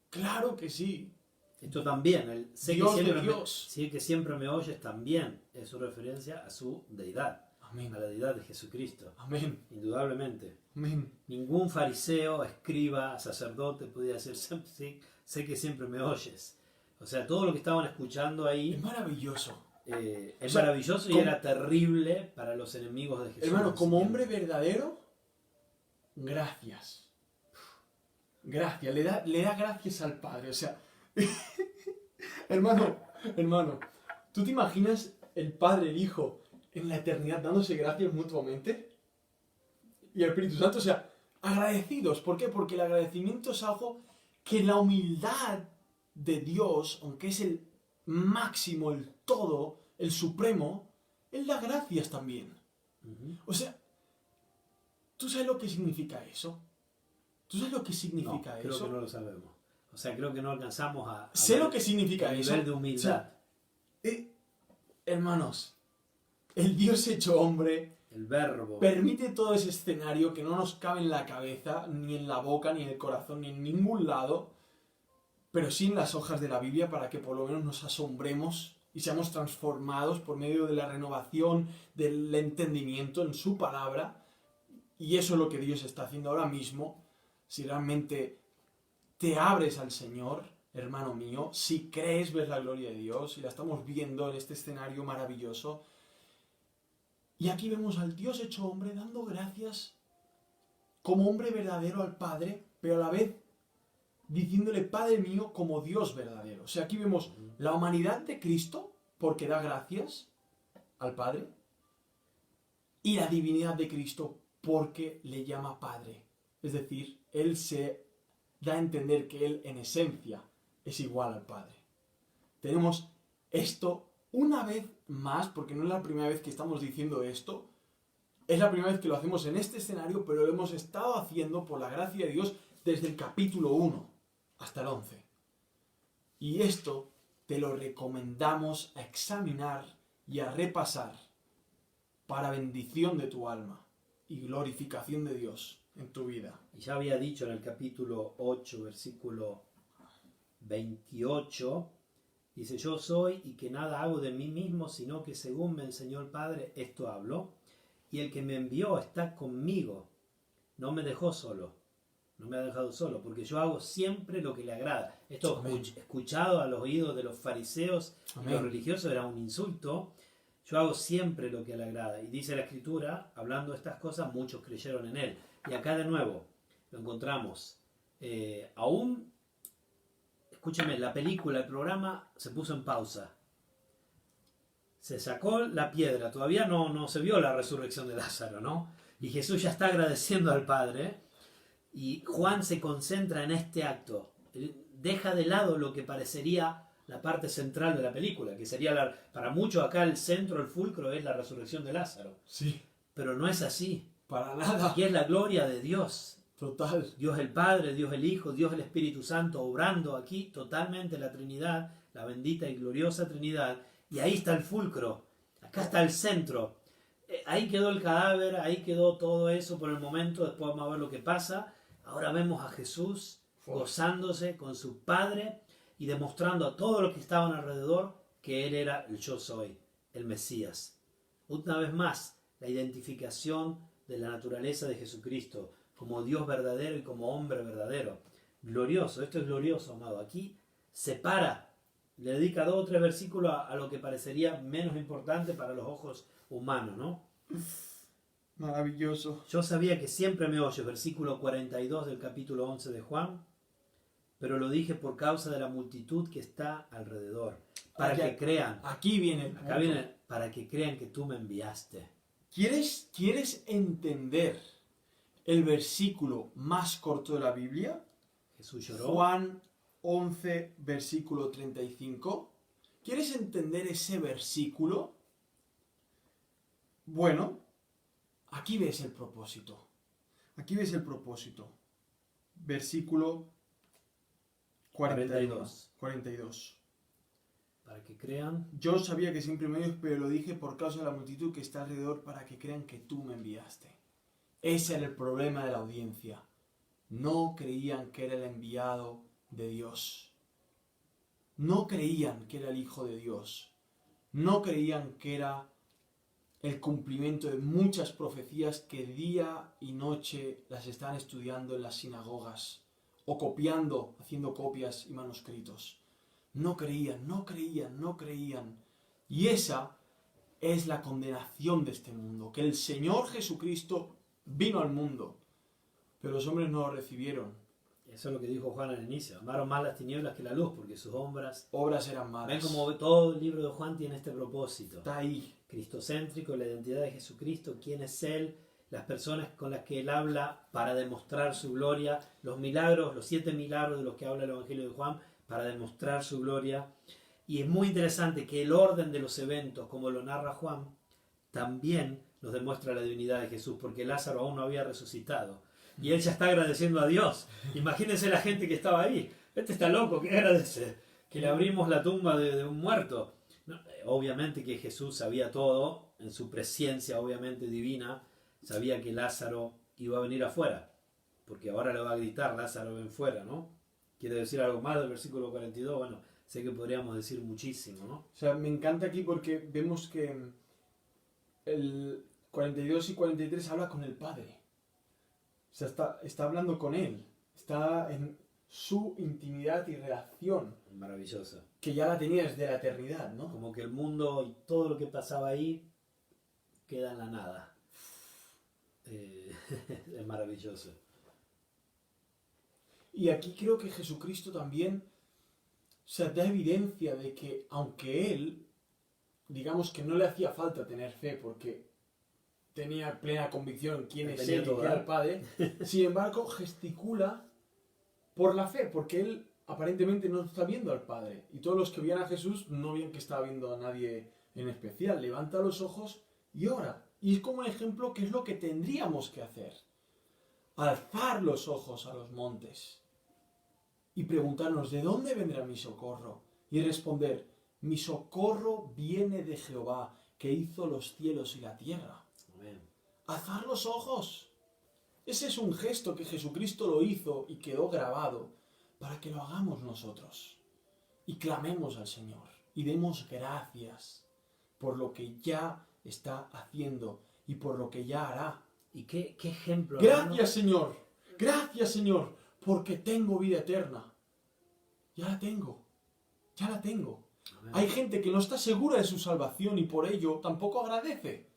claro que sí. Esto también, el Dios de Dios. Sé que siempre me oyes también es su referencia a su deidad. Amén. A la deidad de Jesucristo. Amén. Indudablemente. Amén. Ningún fariseo, escriba, sacerdote podía decir, sé que siempre me oyes. O sea, todo lo que estaban escuchando ahí... Es maravilloso. Es maravilloso y era terrible para los enemigos de Jesús. Hermano, como hombre verdadero, gracias. Gracias. Le da gracias al Padre. O sea, hermano, ¿tú te imaginas el Padre, el Hijo, en la eternidad dándose gracias mutuamente? Y el Espíritu Santo, o sea, agradecidos. ¿Por qué? Porque el agradecimiento es algo que la humildad de Dios, aunque es el máximo, el todo, el supremo, Él da gracias también. O sea, ¿tú sabes lo que significa eso? ¿Tú sabes lo que significa eso? Creo que no lo sabemos. O sea, creo que no alcanzamos a sé lo que significa el eso. nivel de humildad. O sea, hermanos, el Dios hecho hombre, el verbo, permite todo ese escenario que no nos cabe en la cabeza, ni en la boca, ni en el corazón, ni en ningún lado, pero sí en las hojas de la Biblia para que por lo menos nos asombremos y seamos transformados por medio de la renovación del entendimiento en su palabra. Y eso es lo que Dios está haciendo ahora mismo. Si realmente te abres al Señor, hermano mío, si crees ver la gloria de Dios, y la estamos viendo en este escenario maravilloso. Y aquí vemos al Dios hecho hombre dando gracias como hombre verdadero al Padre, pero a la vez diciéndole Padre mío como Dios verdadero. O sea, aquí vemos la humanidad de Cristo porque da gracias al Padre y la divinidad de Cristo porque le llama Padre. Es decir, Él se da a entender que Él en esencia es igual al Padre. Tenemos esto una vez más, porque no es la primera vez que estamos diciendo esto, es la primera vez que lo hacemos en este escenario, pero lo hemos estado haciendo por la gracia de Dios desde el capítulo 1 hasta el 11. Y esto te lo recomendamos a examinar y a repasar para bendición de tu alma y glorificación de Dios en tu vida. Y ya había dicho en el capítulo 8, versículo 28, dice, yo soy y que nada hago de mí mismo, sino que según me enseñó el Padre, esto hablo, y el que me envió está conmigo, no me dejó solo, no me ha dejado solo, porque yo hago siempre lo que le agrada. Esto escuchado a los oídos de los fariseos y los religiosos era un insulto. Yo hago siempre lo que le agrada. Y dice la Escritura, hablando de estas cosas, muchos creyeron en él. Y acá de nuevo lo encontramos. Aún, escúcheme, la película, el programa se puso en pausa. Se sacó la piedra, todavía no se vio la resurrección de Lázaro, ¿no? Y Jesús ya está agradeciendo al Padre. Y Juan se concentra en este acto. Él deja de lado lo que parecería la parte central de la película, que sería, para muchos acá el centro, el fulcro, es la resurrección de Lázaro. Sí. Pero no es así. Para nada. Y es la gloria de Dios. Total. Dios el Padre, Dios el Hijo, Dios el Espíritu Santo, obrando aquí totalmente la Trinidad, la bendita y gloriosa Trinidad. Y ahí está el fulcro. Acá está el centro. Ahí quedó el cadáver, ahí quedó todo eso por el momento, después vamos a ver lo que pasa. Ahora vemos a Jesús gozándose con su Padre y demostrando a todos los que estaban alrededor que Él era el yo soy, el Mesías. Una vez más, la identificación de la naturaleza de Jesucristo como Dios verdadero y como hombre verdadero. Glorioso, esto es glorioso, amado. Aquí separa, le dedica 2 o 3 versículos a lo que parecería menos importante para los ojos humanos, ¿no? Maravilloso. Yo sabía que siempre me oyes, versículo 42 del capítulo 11 de Juan, pero lo dije por causa de la multitud que está alrededor, para que crean. Aquí viene el Acá viene, para que crean que tú me enviaste. ¿Quieres entender el versículo más corto de la Biblia? Jesús lloró. Juan 11, versículo 35. ¿Quieres entender ese versículo? Bueno, aquí ves el propósito. Aquí ves el propósito. Versículo 42. Para que crean. Yo sabía que siempre me oyes, pero lo dije por causa de la multitud que está alrededor, para que crean que tú me enviaste. Ese era el problema de la audiencia. No creían que era el enviado de Dios. No creían que era el Hijo de Dios. No creían que era el cumplimiento de muchas profecías que día y noche las están estudiando en las sinagogas o copiando, haciendo copias y manuscritos. No creían. Y esa es la condenación de este mundo, que el Señor Jesucristo vino al mundo, pero los hombres no lo recibieron. Eso es lo que dijo Juan al inicio. Amaron más las tinieblas que la luz, porque sus obras eran malas. Ven como todo el libro de Juan tiene este propósito. Está ahí. Cristocéntrico, la identidad de Jesucristo, quién es Él, las personas con las que Él habla para demostrar su gloria, los milagros, los 7 milagros de los que habla el Evangelio de Juan, para demostrar su gloria. Y es muy interesante que el orden de los eventos, como lo narra Juan, también nos demuestra la divinidad de Jesús, porque Lázaro aún no había resucitado. Y él ya está agradeciendo a Dios. Imagínense la gente que estaba ahí. Este está loco, ¿qué agradece? Que le abrimos la tumba de un muerto. No, obviamente que Jesús sabía todo, en su presencia obviamente divina, sabía que Lázaro iba a venir afuera, porque ahora le va a gritar, Lázaro ven fuera, ¿no? ¿Quiere decir algo más del versículo 42? Bueno, sé que podríamos decir muchísimo, ¿no? O sea, me encanta aquí porque vemos que el 42 y 43 habla con el Padre. O sea, está hablando con Él. Está en su intimidad y relación. Maravilloso. Que ya la tenía desde la eternidad, ¿no? Como que el mundo y todo lo que pasaba ahí queda en la nada. Es maravilloso. Y aquí creo que Jesucristo también da evidencia de que aunque Él, digamos que no le hacía falta tener fe porque tenía plena convicción en quién es Él y que era el Padre, sin embargo gesticula por la fe, porque Él aparentemente no está viendo al Padre. Y todos los que veían a Jesús no veían que estaba viendo a nadie en especial. Levanta los ojos y ora. Y es como un ejemplo que es lo que tendríamos que hacer. Alzar los ojos a los montes y preguntarnos, ¿de dónde vendrá mi socorro? Y responder, mi socorro viene de Jehová, que hizo los cielos y la tierra. Amén. Alzar los ojos. Ese es un gesto que Jesucristo lo hizo y quedó grabado para que lo hagamos nosotros. Y clamemos al Señor y demos gracias por lo que ya está haciendo y por lo que ya hará. ¿Y qué ejemplo? Gracias, Señor. Gracias, Señor, porque tengo vida eterna. Ya la tengo. Ya la tengo. Amén. Hay gente que no está segura de su salvación y por ello tampoco agradece.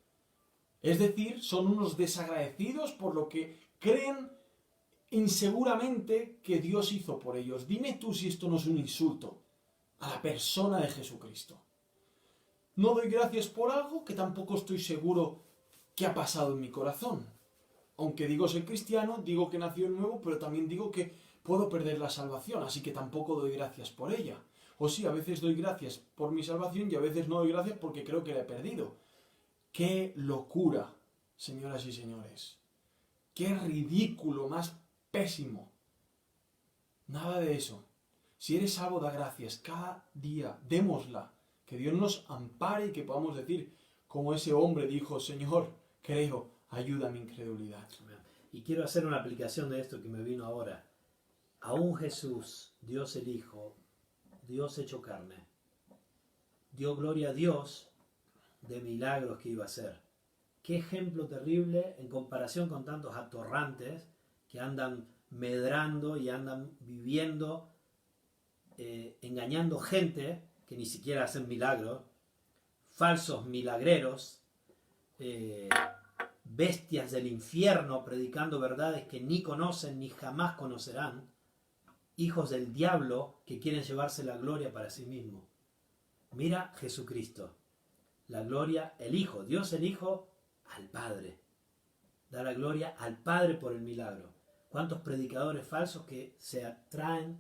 Es decir, son unos desagradecidos por lo que creen inseguramente que Dios hizo por ellos. Dime tú si esto no es un insulto a la persona de Jesucristo. No doy gracias por algo que tampoco estoy seguro que ha pasado en mi corazón. Aunque digo ser cristiano, digo que nació de nuevo, pero también digo que puedo perder la salvación, así que tampoco doy gracias por ella. O sí, a veces doy gracias por mi salvación y a veces no doy gracias porque creo que la he perdido. ¡Qué locura, señoras y señores! ¡Qué ridículo más pésimo! Nada de eso. Si eres salvo, da gracias cada día, démosla. Que Dios nos ampare y que podamos decir, como ese hombre dijo, Señor, creo, ayuda a mi incredulidad. Y quiero hacer una aplicación de esto que me vino ahora. Aún Jesús, Dios el Hijo, Dios hecho carne, dio gloria a Dios de milagros que iba a hacer. Qué ejemplo terrible en comparación con tantos atorrantes que andan medrando y andan viviendo, engañando gente que ni siquiera hacen milagros, falsos milagreros, bestias del infierno predicando verdades que ni conocen ni jamás conocerán, hijos del diablo que quieren llevarse la gloria para sí mismos. Mira Jesucristo, la gloria, el Hijo, Dios el Hijo al Padre, da la gloria al Padre por el milagro. ¿Cuántos predicadores falsos que se atraen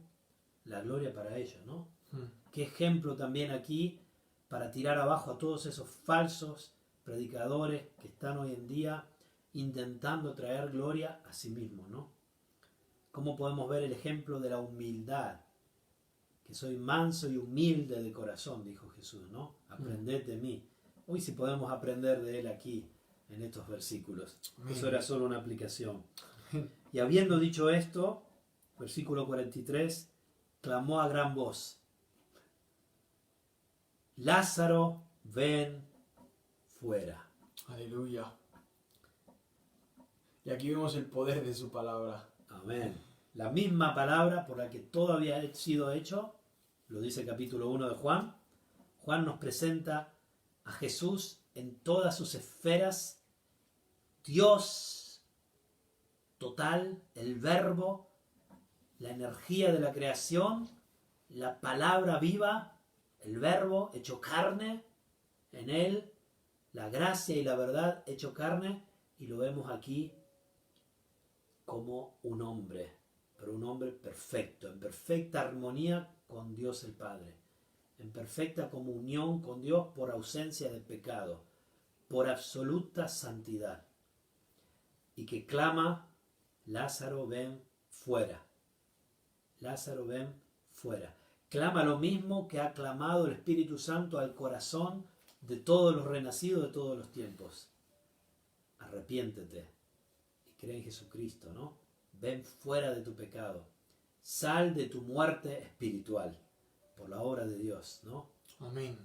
la gloria para ellos, ¿no? Qué ejemplo también aquí para tirar abajo a todos esos falsos predicadores que están hoy en día intentando traer gloria a sí mismos, ¿no? ¿Cómo podemos ver el ejemplo de la humildad? Que soy manso y humilde de corazón, dijo Jesús, ¿no? Aprended de mí. Hoy sí podemos aprender de él aquí, en estos versículos. Eso era solo una aplicación. Y habiendo dicho esto, versículo 43, clamó a gran voz: Lázaro, ven fuera. Aleluya. Y aquí vemos el poder de su palabra. Amén. La misma palabra por la que todo había sido hecho, lo dice el capítulo 1 de Juan. Juan nos presenta a Jesús en todas sus esferas, Dios total, el verbo, la energía de la creación, la palabra viva, el verbo hecho carne, en él, la gracia y la verdad hecho carne, y lo vemos aquí como un hombre, pero un hombre perfecto, en perfecta armonía con Dios el Padre, en perfecta comunión con Dios por ausencia de pecado, por absoluta santidad, y que clama: Lázaro, ven fuera. Lázaro, ven fuera. Clama lo mismo que ha clamado el Espíritu Santo al corazón de todos los renacidos de todos los tiempos. Arrepiéntete y cree en Jesucristo, ¿no? Ven fuera de tu pecado. Sal de tu muerte espiritual por la obra de Dios, ¿no? Amén.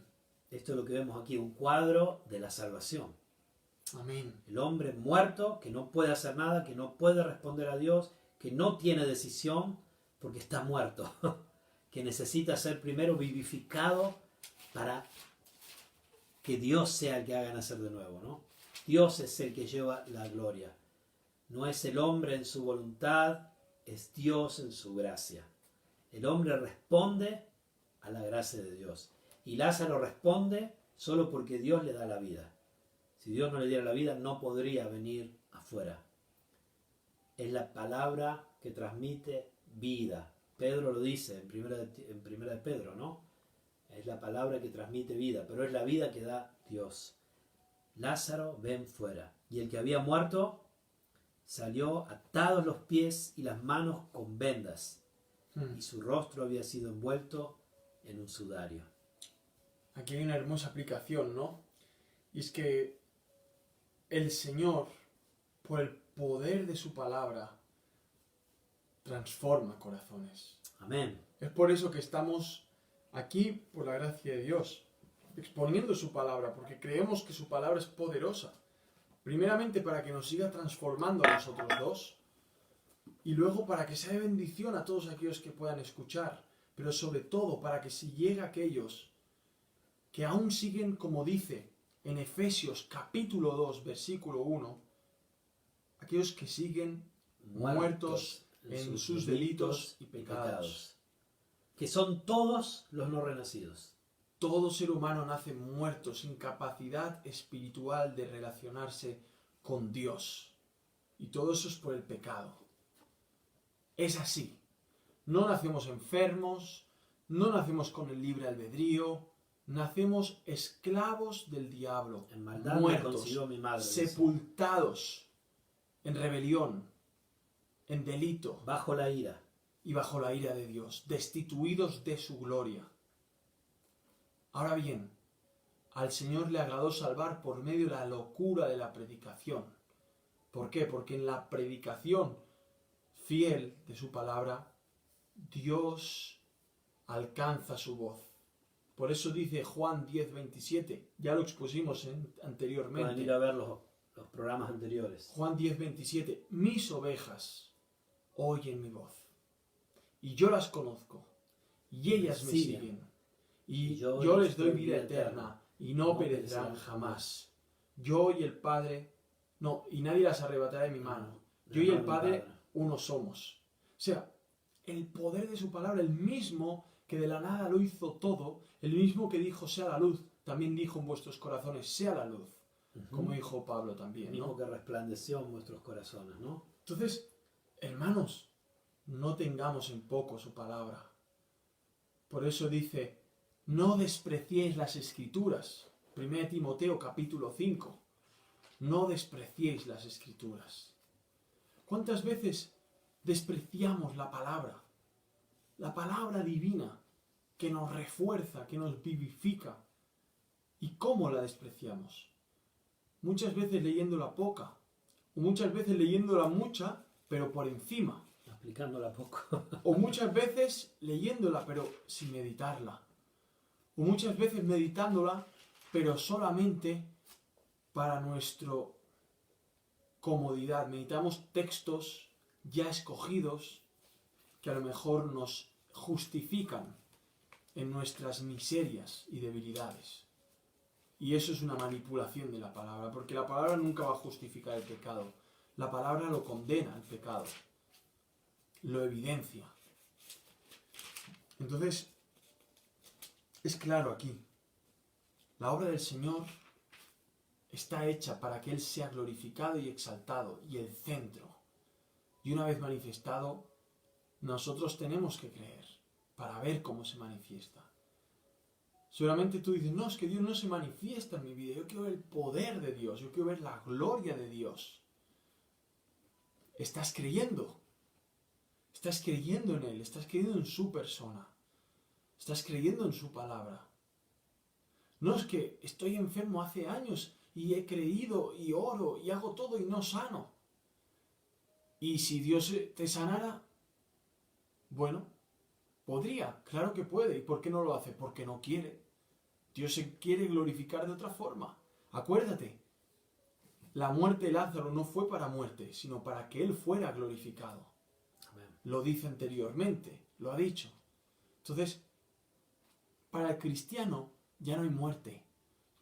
Esto es lo que vemos aquí, un cuadro de la salvación. Amén. El hombre muerto que no puede hacer nada, que no puede responder a Dios, que no tiene decisión porque está muerto, que necesita ser primero vivificado para que Dios sea el que haga nacer de nuevo, ¿no? Dios es el que lleva la gloria. No es el hombre en su voluntad, es Dios en su gracia. El hombre responde a la gracia de Dios. Y Lázaro responde solo porque Dios le da la vida. Si Dios no le diera la vida, no podría venir afuera. Es la palabra que transmite vida. Pedro lo dice en primera de Pedro, ¿no? Es la palabra que transmite vida, pero es la vida que da Dios. Lázaro, ven fuera. Y el que había muerto salió atados los pies y las manos con vendas, y su rostro había sido envuelto en un sudario. Aquí hay una hermosa aplicación, ¿no? Y es que el Señor, por el poder de su palabra, transforma corazones. Amén. Es por eso que estamos aquí, por la gracia de Dios, exponiendo su palabra, porque creemos que su palabra es poderosa. Primeramente para que nos siga transformando a nosotros dos, y luego para que sea de bendición a todos aquellos que puedan escuchar, pero sobre todo para que si llega a aquellos que aún siguen, como dice en Efesios capítulo 2, versículo 1, aquellos que siguen muertos en sus delitos y pecados. Que son todos los no renacidos. Todo ser humano nace muerto, sin capacidad espiritual de relacionarse con Dios. Y todo eso es por el pecado. Es así. No nacemos enfermos, no nacemos con el libre albedrío, nacemos esclavos del diablo, En maldad muertos, me consiguió mi madre, sepultados en rebelión, en delito, bajo la ira. y bajo la ira de Dios, destituidos de su gloria. Ahora bien, al Señor le agradó salvar por medio de la locura de la predicación. ¿Por qué? Porque en la predicación fiel de su palabra, Dios alcanza su voz. Por eso dice Juan 10:27, ya lo expusimos anteriormente. Pueden ir a ver los programas anteriores. Juan 10:27, mis ovejas oyen mi voz, y yo las conozco, y ellas me siguen, y yo les doy vida eterna, y no perecerán jamás. Yo y el Padre, y nadie las arrebatará de mi mano. Yo y el Padre, uno somos. O sea, el poder de su palabra, el mismo que de la nada lo hizo todo, el mismo que dijo sea la luz, también dijo en vuestros corazones sea la luz, como dijo Pablo también, ¿no? El mismo que resplandeció en vuestros corazones, ¿no? Entonces, hermanos, no tengamos en poco su palabra. Por eso dice, no despreciéis las Escrituras. 1 Timoteo capítulo 5. No despreciéis las Escrituras. ¿Cuántas veces despreciamos la palabra divina que nos refuerza, que nos vivifica? ¿Y cómo la despreciamos? Muchas veces leyéndola poca, o muchas veces leyéndola mucha, pero por encima. Aplicándola poco. O muchas veces leyéndola, pero sin meditarla. O muchas veces meditándola, pero solamente para nuestra comodidad. Meditamos textos ya escogidos que a lo mejor nos justifican en nuestras miserias y debilidades. Y eso es una manipulación de la palabra, porque la palabra nunca va a justificar el pecado. La palabra lo condena el pecado, lo evidencia. Entonces, es claro aquí, la obra del Señor está hecha para que Él sea glorificado y exaltado, y el centro. Y una vez manifestado, nosotros tenemos que creer para ver cómo se manifiesta. Seguramente tú dices, no, es que Dios no se manifiesta en mi vida, yo quiero ver el poder de Dios, yo quiero ver la gloria de Dios. Estás creyendo en Él, estás creyendo en su persona, estás creyendo en su palabra. No es que estoy enfermo hace años y he creído y oro y hago todo y no sano. Y si Dios te sanara, bueno, podría, claro que puede. ¿Y por qué no lo hace? Porque no quiere. Dios se quiere glorificar de otra forma. Acuérdate, la muerte de Lázaro no fue para muerte, sino para que Él fuera glorificado. Amén. Lo dice anteriormente, lo ha dicho. Entonces, para el cristiano ya no hay muerte.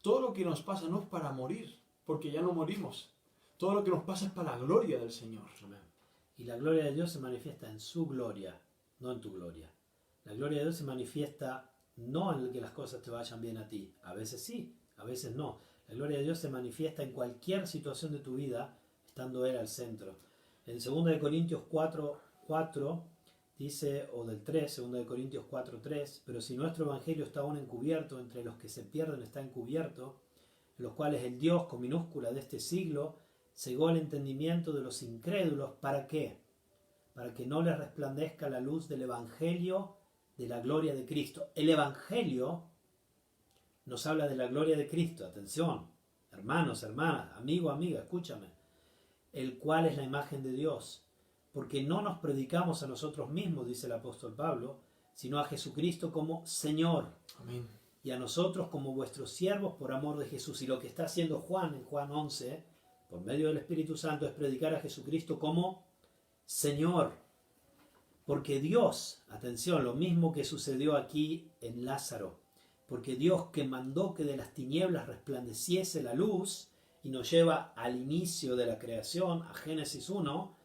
Todo lo que nos pasa no es para morir, porque ya no morimos. Todo lo que nos pasa es para la gloria del Señor. Amén. Y la gloria de Dios se manifiesta en su gloria, no en tu gloria. La gloria de Dios se manifiesta no en que las cosas te vayan bien a ti. A veces sí, a veces no. La gloria de Dios se manifiesta en cualquier situación de tu vida, estando Él al centro. En 2 Corintios 4:4 dice, o del 3, 2 Corintios 4:3, pero si nuestro evangelio está aún encubierto, entre los que se pierden está encubierto, en los cuales el Dios con minúscula de este siglo cegó el entendimiento de los incrédulos. ¿Para qué? Para que no les resplandezca la luz del evangelio de la gloria de Cristo. El evangelio nos habla de la gloria de Cristo. Atención, hermanos, hermanas, amigo, amiga, escúchame. El cual es la imagen de Dios. Porque no nos predicamos a nosotros mismos, dice el apóstol Pablo, sino a Jesucristo como Señor. Amén. Y a nosotros como vuestros siervos por amor de Jesús. Y lo que está haciendo Juan en Juan 11, por medio del Espíritu Santo, es predicar a Jesucristo como Señor. Porque Dios, atención, lo mismo que sucedió aquí en Lázaro, porque Dios que mandó que de las tinieblas resplandeciese la luz y nos lleva al inicio de la creación, a Génesis 1,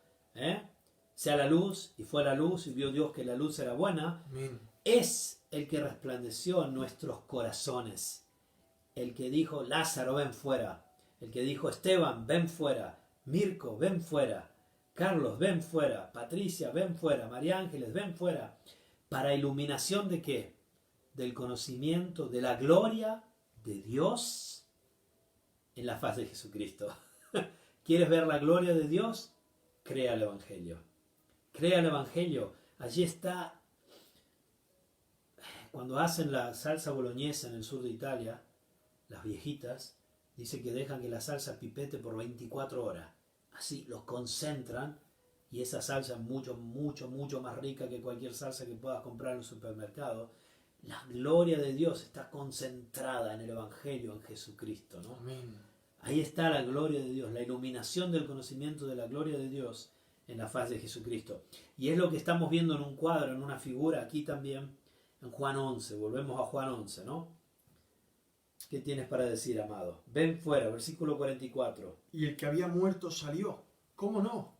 sea la luz, y fue la luz, y vio Dios que la luz era buena. Amén. Es el que resplandeció en nuestros corazones, el que dijo, Lázaro, ven fuera, el que dijo, Esteban, ven fuera, Mirko, ven fuera, Carlos, ven fuera, Patricia, ven fuera, María Ángeles, ven fuera, para iluminación de ¿qué? Del conocimiento de la gloria de Dios en la faz de Jesucristo. ¿Quieres ver la gloria de Dios? Crea el Evangelio. Crea el Evangelio. Allí está. Cuando hacen la salsa boloñesa en el sur de Italia, las viejitas, dice que dejan que la salsa pipete por 24 horas. Así los concentran y esa salsa es mucho más rica que cualquier salsa que puedas comprar en el supermercado. La gloria de Dios está concentrada en el Evangelio, en Jesucristo, ¿no? Amén. Ahí está la gloria de Dios, la iluminación del conocimiento de la gloria de Dios en la faz de Jesucristo. Y es lo que estamos viendo en un cuadro, en una figura, aquí también, en Juan 11. Volvemos a Juan 11, ¿no? ¿Qué tienes para decir, amado? Ven fuera, versículo 44. Y el que había muerto salió. ¿Cómo no?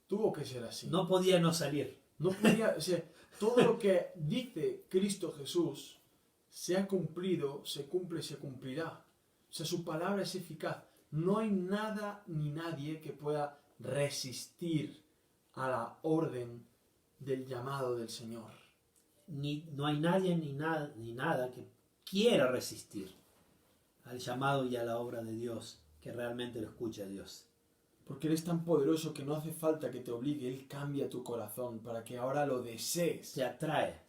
Tuvo que ser así. No podía no salir. No podía, o sea, todo lo que dice Cristo Jesús se ha cumplido, se cumple y se cumplirá. O sea, su palabra es eficaz. No hay nada ni nadie que pueda resistir a la orden del llamado del Señor. No hay nadie ni nada que quiera resistir al llamado y a la obra de Dios, que realmente lo escuche a Dios. Porque Él es tan poderoso que no hace falta que te obligue. Él cambia tu corazón para que ahora lo desees. Te atrae.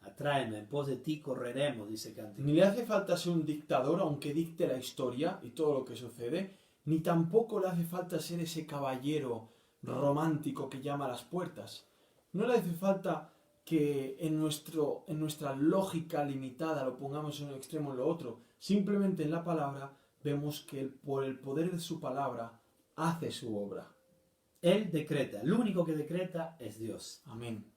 Atráeme, en pos de ti correremos, dice Cántico. Ni le hace falta ser un dictador, aunque dicte la historia y todo lo que sucede, ni tampoco le hace falta ser ese caballero romántico que llama a las puertas. No le hace falta que en nuestra lógica limitada lo pongamos en un extremo o en lo otro. Simplemente en la palabra vemos que Él, por el poder de su palabra, hace su obra. Él decreta. El único que decreta es Dios. Amén.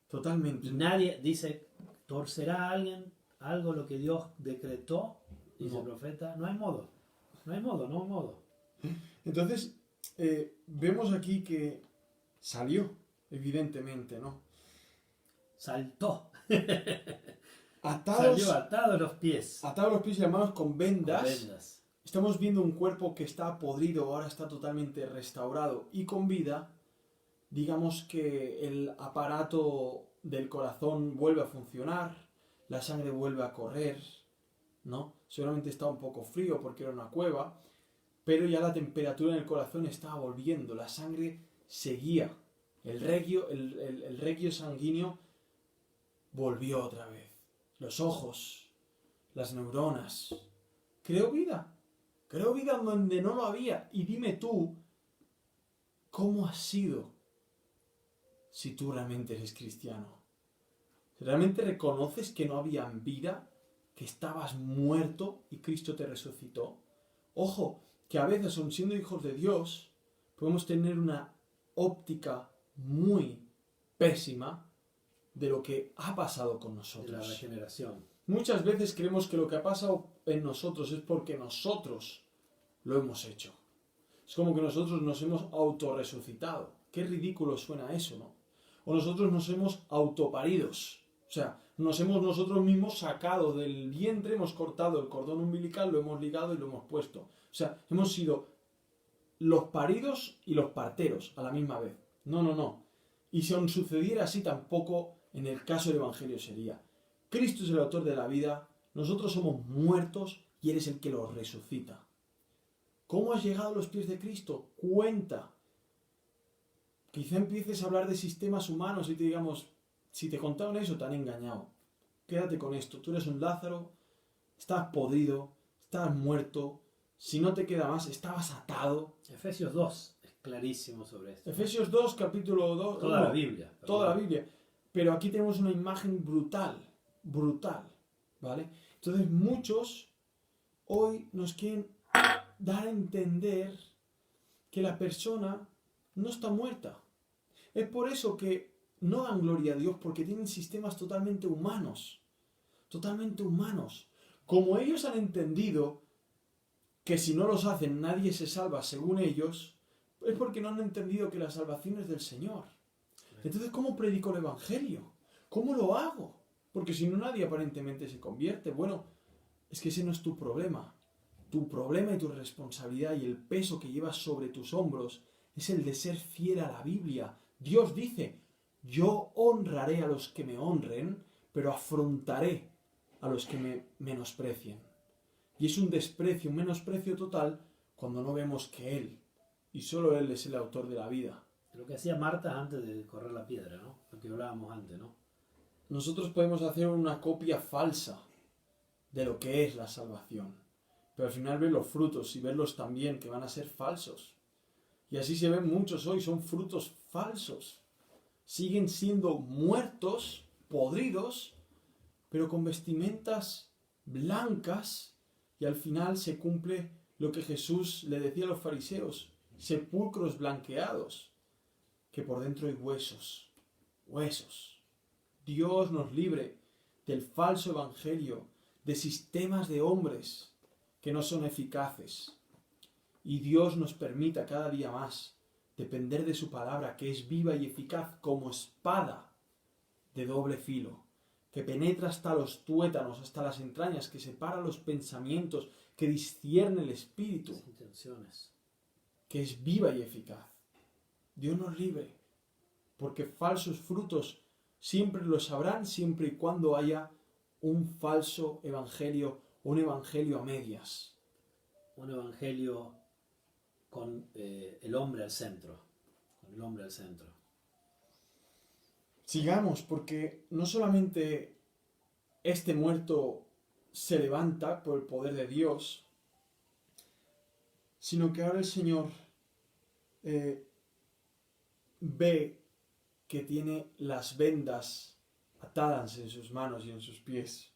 Totalmente. Y nadie dice, torcerá a alguien algo lo que Dios decretó, dice el profeta. No hay modo. Entonces, vemos aquí que salió, evidentemente, ¿no? Saltó. Atados, Salió atado los pies. atados los pies y las manos con vendas. Con vendas. Estamos viendo un cuerpo que está podrido, ahora está totalmente restaurado y con vida. Digamos que el aparato del corazón vuelve a funcionar, la sangre vuelve a correr, ¿no? Seguramente está un poco frío porque era una cueva, pero ya la temperatura en el corazón estaba volviendo, la sangre seguía, el regio sanguíneo volvió otra vez. Los ojos, las neuronas. Creó vida donde no lo había. Y dime tú, ¿cómo has sido si tú realmente eres cristiano? ¿Realmente reconoces que no había vida, que estabas muerto y Cristo te resucitó? Ojo, que a veces, aun siendo hijos de Dios, podemos tener una óptica muy pésima de lo que ha pasado con nosotros. De la regeneración. Muchas veces creemos que lo que ha pasado en nosotros es porque nosotros lo hemos hecho. Es como que nosotros nos hemos autorresucitado. Qué ridículo suena eso, ¿no? O nosotros nos hemos autoparidos. O sea, nos hemos nosotros mismos sacado del vientre, hemos cortado el cordón umbilical, lo hemos ligado y lo hemos puesto. O sea, hemos sido los paridos y los parteros a la misma vez. No. Y si aún sucediera así, tampoco en el caso del Evangelio sería. Cristo es el autor de la vida, nosotros somos muertos y Él es el que los resucita. ¿Cómo has llegado a los pies de Cristo? Cuenta. Quizá empieces a hablar de sistemas humanos y te digamos, si te contaron eso, te han engañado. Quédate con esto, tú eres un Lázaro, estás podrido, estás muerto, si no te queda más, estabas atado. Efesios 2 es clarísimo sobre esto. Efesios 2, capítulo 2. Toda la Biblia. Toda la Biblia. Pero aquí tenemos una imagen brutal, ¿vale? Entonces muchos hoy nos quieren dar a entender que la persona no está muerta. Es por eso que no dan gloria a Dios, porque tienen sistemas totalmente humanos. Como ellos han entendido que si no los hacen nadie se salva según ellos, es porque no han entendido que la salvación es del Señor. Entonces, ¿cómo predico el Evangelio? ¿Cómo lo hago? Porque si no, nadie aparentemente se convierte. Bueno, es que ese no es tu problema. Tu problema y tu responsabilidad y el peso que llevas sobre tus hombros es el de ser fiel a la Biblia. Dios dice, yo honraré a los que me honren, pero afrontaré a los que me menosprecien. Y es un desprecio, un menosprecio total cuando no vemos que Él, y solo Él es el autor de la vida. Lo que hacía Marta antes de correr la piedra, ¿no? Lo que hablábamos antes, ¿no? Nosotros podemos hacer una copia falsa de lo que es la salvación. Pero al final ves los frutos y verlos también que van a ser falsos. Y así se ven muchos hoy, son frutos falsos. Siguen siendo muertos, podridos, pero con vestimentas blancas, y al final se cumple lo que Jesús le decía a los fariseos: sepulcros blanqueados, que por dentro hay huesos, huesos. Dios nos libre del falso evangelio, de sistemas de hombres que no son eficaces. Y Dios nos permita cada día más depender de su palabra, que es viva y eficaz como espada de doble filo, que penetra hasta los tuétanos, hasta las entrañas, que separa los pensamientos, que discierne el espíritu, Las intenciones. que es viva y eficaz. Dios nos libre, porque falsos frutos siempre los habrán, siempre y cuando haya un falso evangelio, un evangelio a medias. Un evangelio con el hombre al centro. Con el hombre al centro. Sigamos, porque no solamente este muerto se levanta por el poder de Dios, sino que ahora el Señor ve que tiene las vendas atadas en sus manos y en sus pies.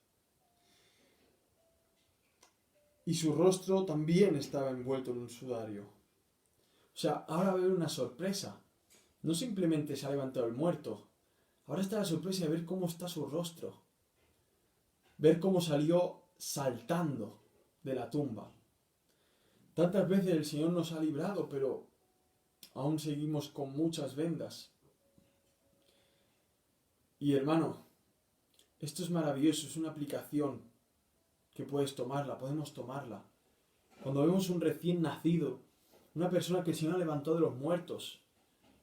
Y su rostro también estaba envuelto en un sudario. O sea, ahora va a haber una sorpresa. No simplemente se ha levantado el muerto. Ahora está la sorpresa de ver cómo está su rostro. Ver cómo salió saltando de la tumba. Tantas veces el Señor nos ha librado, pero aún seguimos con muchas vendas. Y hermano, esto es maravilloso, es una aplicación que puedes tomarla, podemos tomarla. Cuando vemos un recién nacido, una persona que el Señor levantó de los muertos,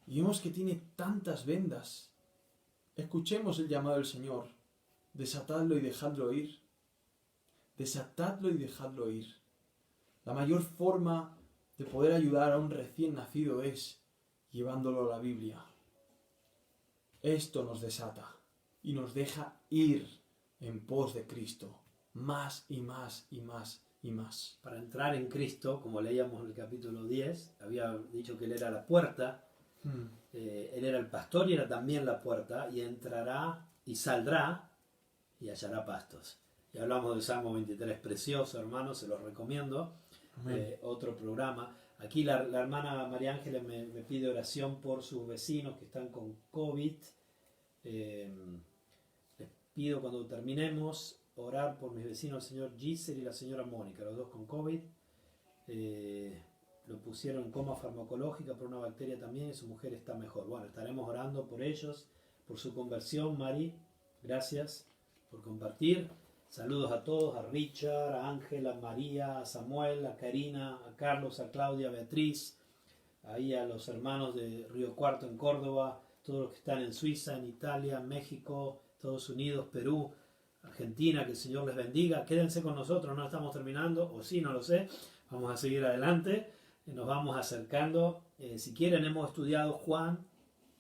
y vemos que tiene tantas vendas, escuchemos el llamado del Señor: desatadlo y dejadlo ir. Desatadlo y dejadlo ir. La mayor forma de poder ayudar a un recién nacido es llevándolo a la Biblia. Esto nos desata y nos deja ir en pos de Cristo, más y más y más y más. Para entrar en Cristo, como leíamos en el capítulo 10, había dicho que Él era la puerta, Él era el pastor y era también la puerta, y entrará y saldrá y hallará pastos. Y hablamos del Salmo 23, precioso, hermanos, se los recomiendo. Otro programa. Aquí la hermana María Ángeles me pide oración por sus vecinos que están con COVID. Les pido, cuando terminemos, orar por mis vecinos, el señor Giselle y la señora Mónica, los dos con COVID. Lo pusieron en coma farmacológica por una bacteria también, y su mujer está mejor. Bueno, estaremos orando por ellos, por su conversión. Mari, gracias por compartir. Saludos a todos, a Richard, a Ángela, a María, a Samuel, a Karina, a Carlos, a Claudia, a Beatriz, ahí a los hermanos de Río Cuarto en Córdoba, todos los que están en Suiza, en Italia, México, Estados Unidos, Perú, Argentina, que el Señor les bendiga. Quédense con nosotros, no estamos terminando, o sí, no lo sé, vamos a seguir adelante, nos vamos acercando. Si quieren, hemos estudiado Juan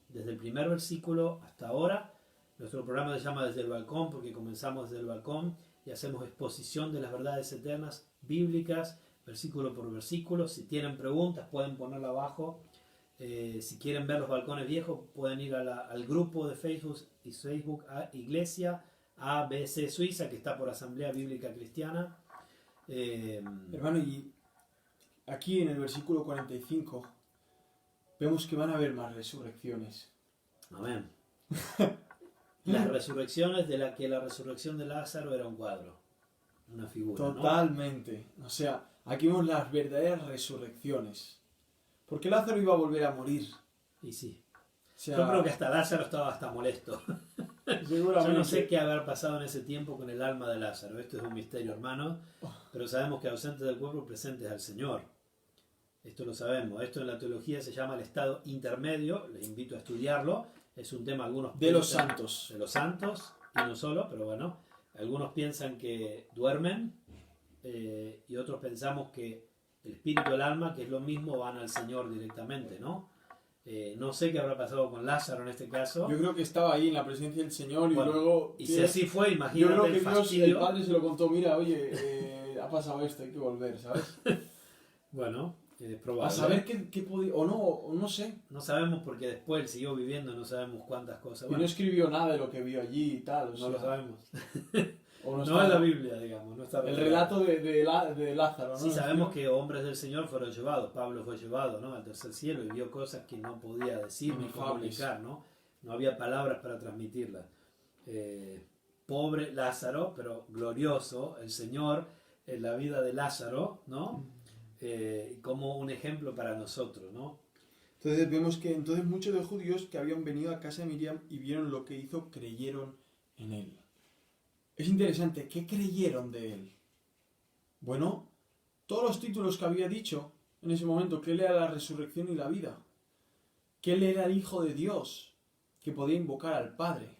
desde el primer versículo hasta ahora. Nuestro programa se llama Desde el Balcón porque comenzamos desde el balcón y hacemos exposición de las verdades eternas bíblicas, versículo por versículo. Si tienen preguntas pueden ponerla abajo. Si quieren ver los balcones viejos pueden ir al grupo de Facebook a Iglesia ABC Suiza, que está por Asamblea Bíblica Cristiana. Hermano, y aquí en el versículo 45 vemos que van a haber más resurrecciones. Amén. Las resurrecciones, de la que la resurrección de Lázaro era un cuadro, una figura. Totalmente. ¿No? O sea, aquí vemos las verdaderas resurrecciones. Porque Lázaro iba a volver a morir. Y sí. O sea, yo creo que hasta Lázaro estaba hasta molesto. Seguramente. Yo no sé qué haber pasado en ese tiempo con el alma de Lázaro. Esto es un misterio, hermano. Pero sabemos que ausentes del cuerpo, presentes al Señor. Esto lo sabemos. Esto en la teología se llama el estado intermedio. Les invito a estudiarlo. Es un tema, algunos de los santos. De los santos, y no solo, pero bueno. Algunos piensan que duermen y otros pensamos que el espíritu y el alma, que es lo mismo, van al Señor directamente, ¿no? No sé qué habrá pasado con Lázaro en este caso. Yo creo que estaba ahí en la presencia del Señor y Bueno, luego... y si así fue, Yo imagínate creo que el Dios, fastidio. el Padre se lo contó, mira, oye, ha pasado esto, hay que volver, ¿sabes? Bueno, es A probable. saber qué podía... o no sé. No sabemos porque después él siguió viviendo, no sabemos cuántas cosas. Y Bueno, no escribió nada de lo que vio allí y tal, o no sea, lo sabemos. o No está- es la Biblia, digamos. No está El revelado. relato de Lázaro, ¿no? Sí sabemos que hombres del Señor fueron llevados. Pablo fue llevado, ¿no?, al tercer cielo y vio cosas que no podía decir ni Inefables. comunicar, ¿no? No había palabras para transmitirlas. Pobre Lázaro, pero glorioso el Señor en la vida de Lázaro, ¿no? Como un ejemplo para nosotros, ¿no? Entonces vemos que entonces muchos de los judíos que habían venido a casa de Miriam y vieron lo que hizo, creyeron en él. Es interesante, ¿qué creyeron de él? Bueno, todos los títulos que había dicho en ese momento, que él era la resurrección y la vida, que él era el Hijo de Dios, que podía invocar al Padre.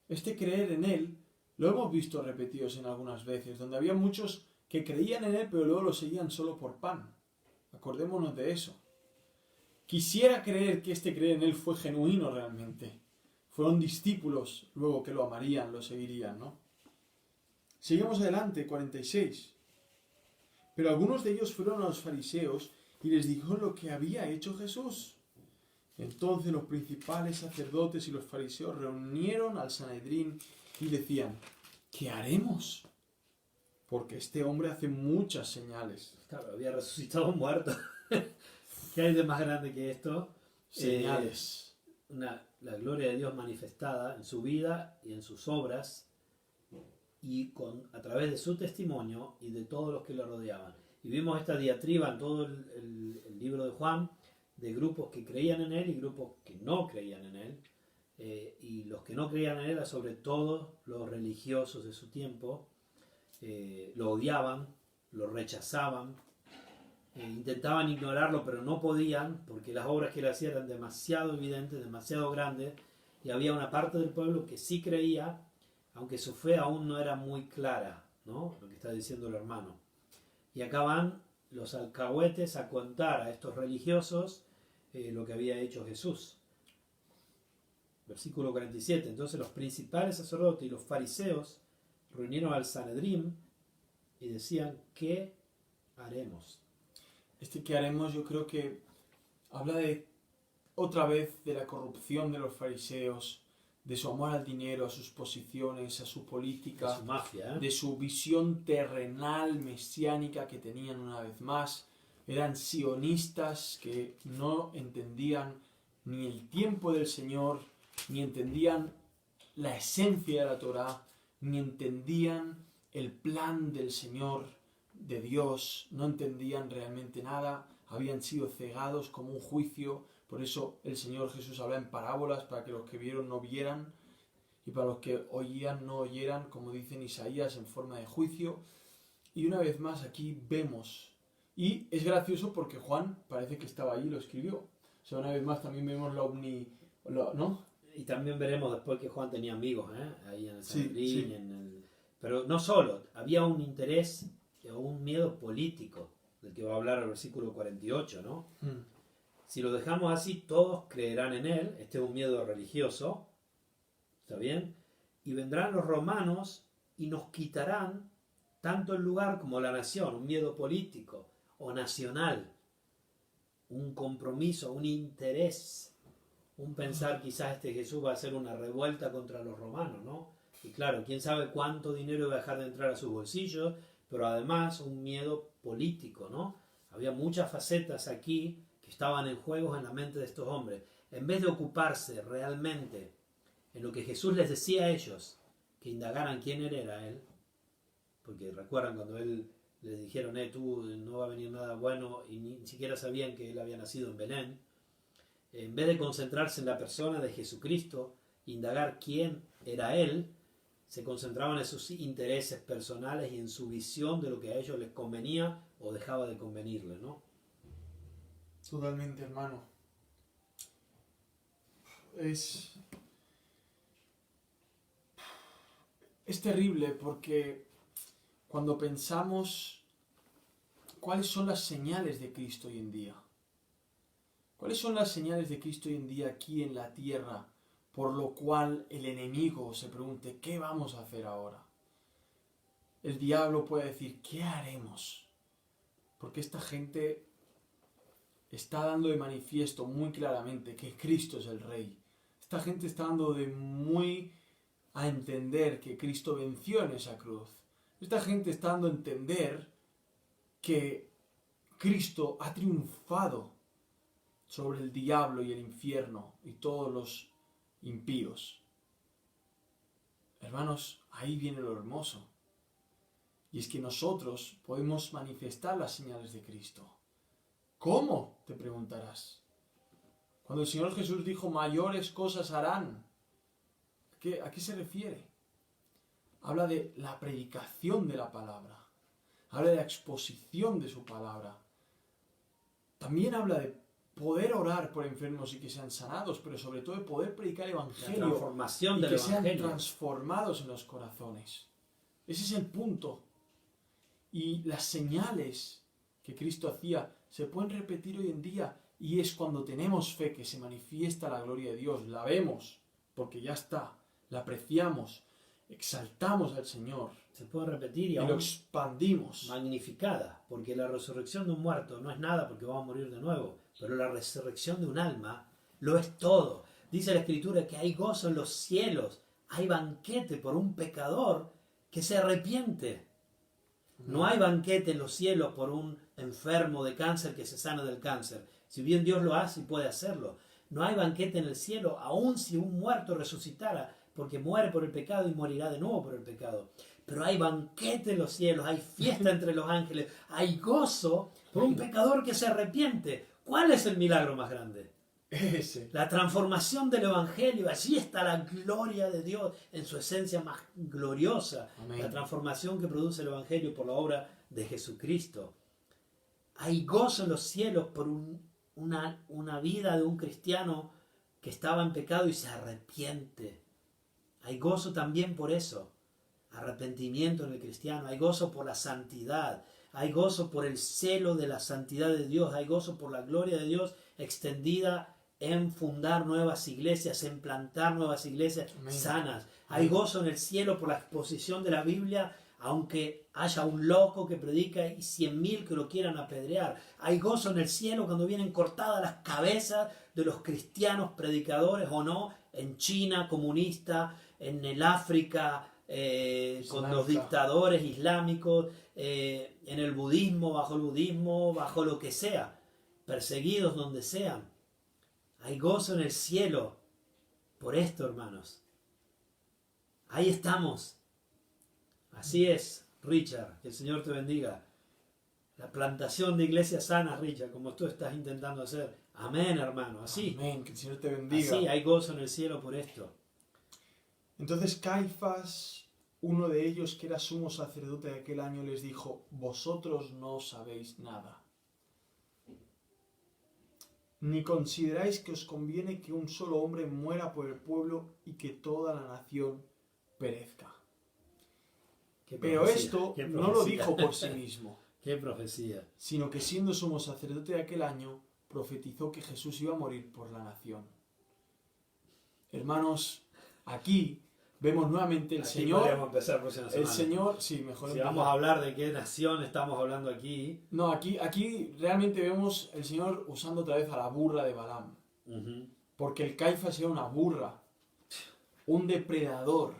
Este creer en él lo hemos visto repetidos en algunas veces, donde había muchos que creían en él, pero luego lo seguían solo por pan. Acordémonos de eso. Quisiera creer que este creer en él fue genuino realmente. Fueron discípulos luego que lo amarían, lo seguirían, ¿no? Seguimos adelante, 46. Pero algunos de ellos fueron a los fariseos y les dijo lo que había hecho Jesús. Entonces los principales sacerdotes y los fariseos reunieron al Sanedrín y decían, ¿qué haremos? Porque este hombre hace muchas señales. Claro, había resucitado un muerto. ¿Qué hay de más grande que esto? Señales. La gloria de Dios manifestada en su vida y en sus obras y a través de su testimonio y de todos los que lo rodeaban. Y vimos esta diatriba en todo el libro de Juan, de grupos que creían en él y grupos que no creían en él. Y los que no creían en él, era sobre todo los religiosos de su tiempo, lo odiaban, lo rechazaban, intentaban ignorarlo, pero no podían, porque las obras que él hacía eran demasiado evidentes, demasiado grandes, y había una parte del pueblo que sí creía, aunque su fe aún no era muy clara, ¿no?, lo que está diciendo el hermano. Y acá van los alcahuetes a contar a estos religiosos lo que había hecho Jesús. Versículo 47. Entonces los principales sacerdotes y los fariseos reunieron al Sanedrín y decían, ¿qué haremos? ¿Qué haremos? Yo creo que habla otra vez de la corrupción de los fariseos, de su amor al dinero, a sus posiciones, a su política, De su mafia, de su visión terrenal, mesiánica que tenían una vez más. Eran sionistas que no entendían ni el tiempo del Señor, ni entendían la esencia de la Torá, ni entendían el plan del Señor, de Dios, no entendían realmente nada, habían sido cegados como un juicio. Por eso el Señor Jesús habla en parábolas, para que los que vieron no vieran, y para los que oían no oyeran, como dice en Isaías, en forma de juicio. Y una vez más aquí vemos, y es gracioso porque Juan parece que estaba allí y lo escribió. O sea, una vez más también vemos ¿no? Y también veremos después que Juan tenía amigos, ahí en el Sí, Sanedrín, sí. Pero no solo, había un interés o un miedo político, del que va a hablar el versículo 48, ¿no? Si lo dejamos así, todos creerán en él. Este es un miedo religioso, ¿está bien? Y vendrán los romanos y nos quitarán tanto el lugar como la nación, un miedo político o nacional, un compromiso, un interés, un pensar quizás Jesús va a hacer una revuelta contra los romanos, ¿no? Y claro, quién sabe cuánto dinero iba a dejar de entrar a sus bolsillos, pero además un miedo político, ¿no? Había muchas facetas aquí que estaban en juego en la mente de estos hombres. En vez de ocuparse realmente en lo que Jesús les decía a ellos, que indagaran quién era él, porque recuerdan cuando él les dijeron, tú no va a venir nada bueno, y ni siquiera sabían que él había nacido en Belén. En vez de concentrarse en la persona de Jesucristo, indagar quién era él, se concentraban en sus intereses personales y en su visión de lo que a ellos les convenía o dejaba de convenirles, ¿no? Totalmente, hermano. Es terrible porque cuando pensamos cuáles son las señales de Cristo hoy en día, ¿Cuáles son las señales de Cristo hoy en día aquí en la tierra, por lo cual el enemigo se pregunte, ¿qué vamos a hacer ahora? El diablo puede decir, ¿qué haremos? Porque esta gente está dando de manifiesto muy claramente que Cristo es el Rey. Esta gente está dando de muy a entender que Cristo venció en esa cruz. Esta gente está dando a entender que Cristo ha triunfado sobre el diablo y el infierno y todos los impíos. Hermanos, ahí viene lo hermoso. Y es que nosotros podemos manifestar las señales de Cristo. ¿Cómo? Te preguntarás. Cuando el Señor Jesús dijo, mayores cosas harán, ¿a qué se refiere? Habla de la predicación de la palabra. Habla de la exposición de su palabra. También habla de poder orar por enfermos y que sean sanados, pero sobre todo de poder predicar el Evangelio. La transformación y del que sean Evangelio. transformados en los corazones. Ese es el punto. Y las señales que Cristo hacía se pueden repetir hoy en día, y es cuando tenemos fe que se manifiesta la gloria de Dios. La vemos, porque ya está. La apreciamos, exaltamos al Señor. Se puede repetir y lo aún expandimos. magnificada, porque la resurrección de un muerto no es nada porque va a morir de nuevo, pero la resurrección de un alma lo es todo. Dice la Escritura que hay gozo en los cielos, hay banquete por un pecador que se arrepiente. No hay banquete en los cielos por un enfermo de cáncer que se sana del cáncer. Si bien Dios lo hace y puede hacerlo. No hay banquete en el cielo, aun si un muerto resucitara, porque muere por el pecado y morirá de nuevo por el pecado. Pero hay banquete en los cielos, hay fiesta entre los ángeles, hay gozo por un pecador que se arrepiente. ¿Cuál es el milagro más grande? Ese. La transformación del Evangelio. Allí está la gloria de Dios en su esencia más gloriosa. Amén. La transformación que produce el Evangelio por la obra de Jesucristo. Hay gozo en los cielos por una vida de un cristiano que estaba en pecado y se arrepiente. Hay gozo también por eso. Arrepentimiento en el cristiano. Hay gozo por la santidad. Hay gozo por el celo de la santidad de Dios. Hay gozo por la gloria de Dios extendida en fundar nuevas iglesias, en plantar nuevas iglesias Amén. sanas. Hay gozo en el cielo por la exposición de la Biblia, aunque haya un loco que predica y 100.000 que lo quieran apedrear. Hay gozo en el cielo cuando vienen cortadas las cabezas de los cristianos predicadores o no, en China comunista, en el África con los dictadores islámicos, en el budismo, bajo lo que sea, perseguidos donde sean. Hay gozo en el cielo por esto, hermanos. Ahí estamos. Así es, Richard. Que el Señor te bendiga. La plantación de iglesias sanas, Richard, como tú estás intentando hacer. Amén, hermano. Así. Amén. Que el Señor te bendiga. Así, hay gozo en el cielo por esto. Entonces Caifás, uno de ellos que era sumo sacerdote de aquel año, les dijo, vosotros no sabéis nada. Ni consideráis que os conviene que un solo hombre muera por el pueblo y que toda la nación perezca. Pero esto no lo dijo por sí mismo. ¡Qué profecía! Sino que siendo sumo sacerdote de aquel año, profetizó que Jesús iba a morir por la nación. Hermanos, aquí vemos nuevamente el Señor. Empezar próxima semana. El Señor, sí, mejor. Si vamos a hablar de qué nación estamos hablando aquí. No, aquí realmente vemos el Señor usando otra vez a la burra de Balaam. Porque el Caifás era una burra, un depredador,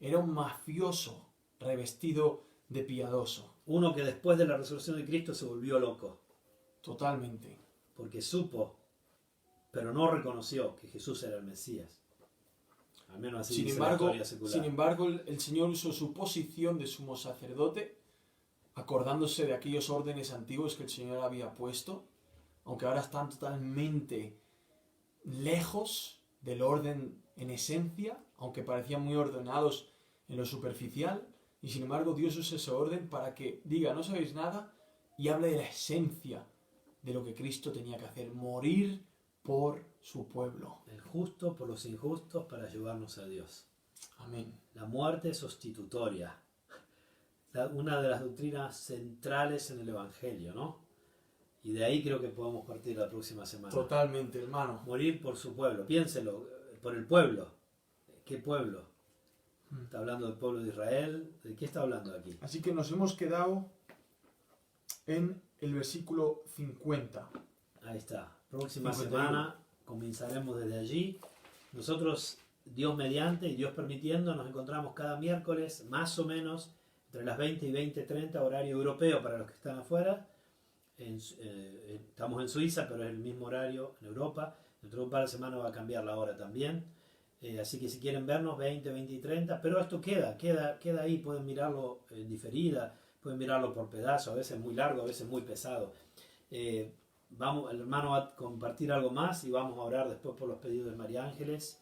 era un mafioso revestido de piadoso. Uno que después de la resurrección de Cristo se volvió loco. Totalmente. Porque supo, pero no reconoció que Jesús era el Mesías. Al menos así dice la historia secular. Sin embargo, el Señor usó su posición de sumo sacerdote, acordándose de aquellos órdenes antiguos que el Señor había puesto, aunque ahora están totalmente lejos del orden en esencia, aunque parecían muy ordenados en lo superficial, y sin embargo Dios usa ese orden para que diga, no sabéis nada, y hable de la esencia de lo que Cristo tenía que hacer, morir por su pueblo. El justo por los injustos para llevarnos a Dios. Amén. La muerte sustitutoria. Una de las doctrinas centrales en el Evangelio, ¿no? Y de ahí creo que podemos partir la próxima semana. Totalmente, hermano. Morir por su pueblo. Piénselo, por el pueblo. ¿Qué pueblo? ¿Está hablando del pueblo de Israel? ¿De qué está hablando aquí? Así que nos hemos quedado en el versículo 50. Ahí está. Próxima 51. semana comenzaremos desde allí. Nosotros, Dios mediante y Dios permitiendo, nos encontramos cada miércoles, más o menos, entre las 20 y 20:30, horario europeo para los que están afuera. Estamos en Suiza, pero es el mismo horario en Europa. Dentro de un par de semanas va a cambiar la hora también. Así que si quieren vernos, 20, 20 y 30. Pero esto queda ahí. Pueden mirarlo en diferida, pueden mirarlo por pedazos. A veces muy largo, a veces muy pesado. El hermano va a compartir algo más y vamos a orar después por los pedidos de María Ángeles.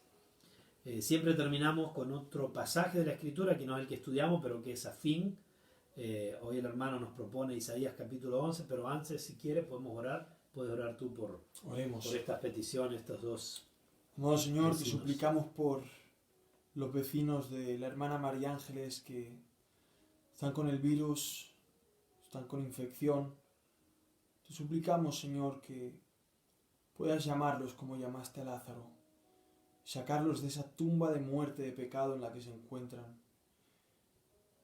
Siempre terminamos con otro pasaje de la Escritura, que no es el que estudiamos, pero que es afín. Hoy el hermano nos propone Isaías capítulo 11, pero antes, si quiere, podemos orar. Puedes orar tú por estas peticiones, estos dos. Amado Señor, vecinos. te suplicamos por los vecinos de la hermana María Ángeles que están con el virus, están con infección. Te suplicamos, Señor, que puedas llamarlos como llamaste a Lázaro, sacarlos de esa tumba de muerte, de pecado en la que se encuentran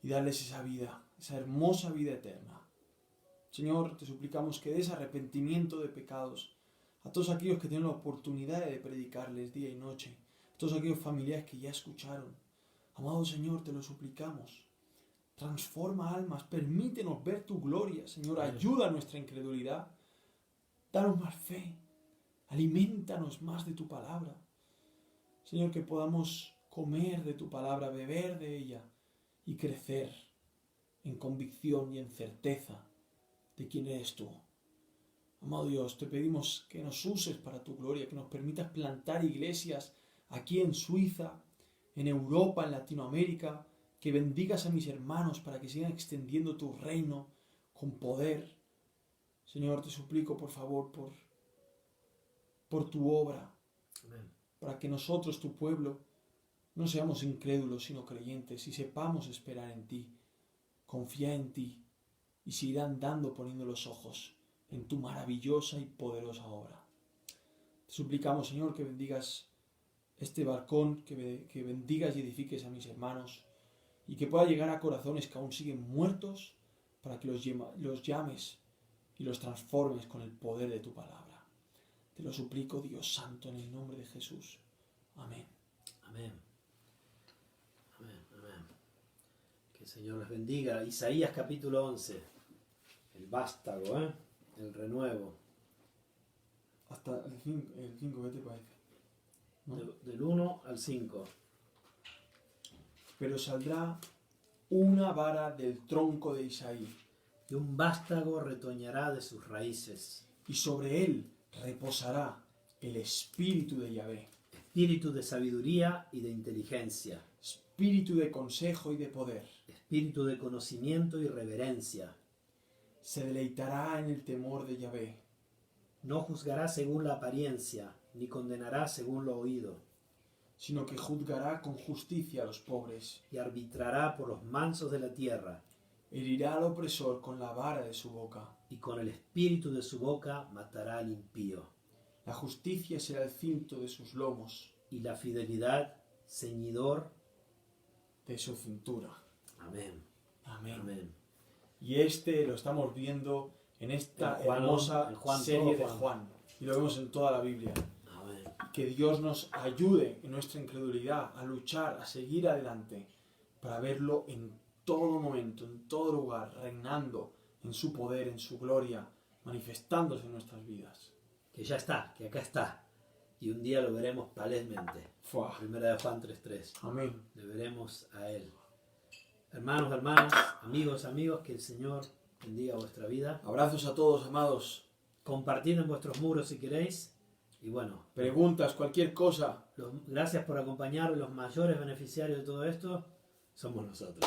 y darles esa vida, esa hermosa vida eterna. Señor, te suplicamos que des arrepentimiento de pecados a todos aquellos que tienen la oportunidad de predicarles día y noche, a todos aquellos familiares que ya escucharon. Amado Señor, te lo suplicamos. Transforma almas, permítenos ver tu gloria, Señor. Ayuda a nuestra incredulidad. Danos más fe. Alimentanos más de tu palabra. Señor, que podamos comer de tu palabra, beber de ella y crecer en convicción y en certeza de quién eres tú. Amado Dios, te pedimos que nos uses para tu gloria, que nos permitas plantar iglesias aquí en Suiza, en Europa, en Latinoamérica, que bendigas a mis hermanos para que sigan extendiendo tu reino con poder. Señor, te suplico por favor por tu obra, Amén. para que nosotros, tu pueblo, no seamos incrédulos sino creyentes y sepamos esperar en ti, confiar en ti y seguir andando poniendo los ojos en tu maravillosa y poderosa obra. Te suplicamos, Señor, que bendigas este balcón, que bendigas y edifiques a mis hermanos y que pueda llegar a corazones que aún siguen muertos para que los llames y los transformes con el poder de tu palabra. Te lo suplico, Dios Santo, en el nombre de Jesús. Amén. Amén. Amén. Amén. Que el Señor les bendiga. Isaías capítulo 11. El vástago, el renuevo. Hasta el 5, ¿qué te parece? ¿No? Del 1 al 5. Pero saldrá una vara del tronco de Isaí, Y un vástago retoñará de sus raíces. y sobre él reposará el espíritu de Yahvé, Espíritu de sabiduría y de inteligencia. espíritu de consejo y de poder. Espíritu de conocimiento y reverencia. Se deleitará en el temor de Yahvé. No juzgará según la apariencia, ni condenará según lo oído. Sino que juzgará con justicia a los pobres. Y arbitrará por los mansos de la tierra. Herirá al opresor con la vara de su boca. Y con el espíritu de su boca matará al impío. La justicia será el cinto de sus lomos. Y la fidelidad ceñidor de su cintura. Amén. Amén. Amén. Y lo estamos viendo en esta hermosa serie de Juan. Y lo vemos en toda la Biblia. Amén. Que Dios nos ayude en nuestra incredulidad a luchar, a seguir adelante, para verlo en todo momento, en todo lugar, reinando en su poder, en su gloria, manifestándose en nuestras vidas. Que ya está, que acá está. Y un día lo veremos palesmente. ¡Fua! Primera de Juan 3:3. Amén. Le veremos a Él. Hermanos, hermanas, amigos, que el Señor bendiga vuestra vida. Abrazos a todos, amados. Compartid en vuestros muros si queréis. Y bueno, Preguntas, cualquier cosa. gracias por acompañar. Los mayores beneficiarios de todo esto somos nosotros.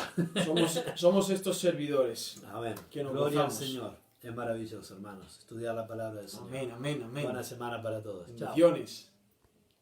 Somos estos servidores. Amén. Que nos Gloria al gozamos. Señor. Es maravilloso, hermanos. Estudiar la palabra del Señor. Amén, amén, amén. Buena semana para todos. Chao. Bendiciones.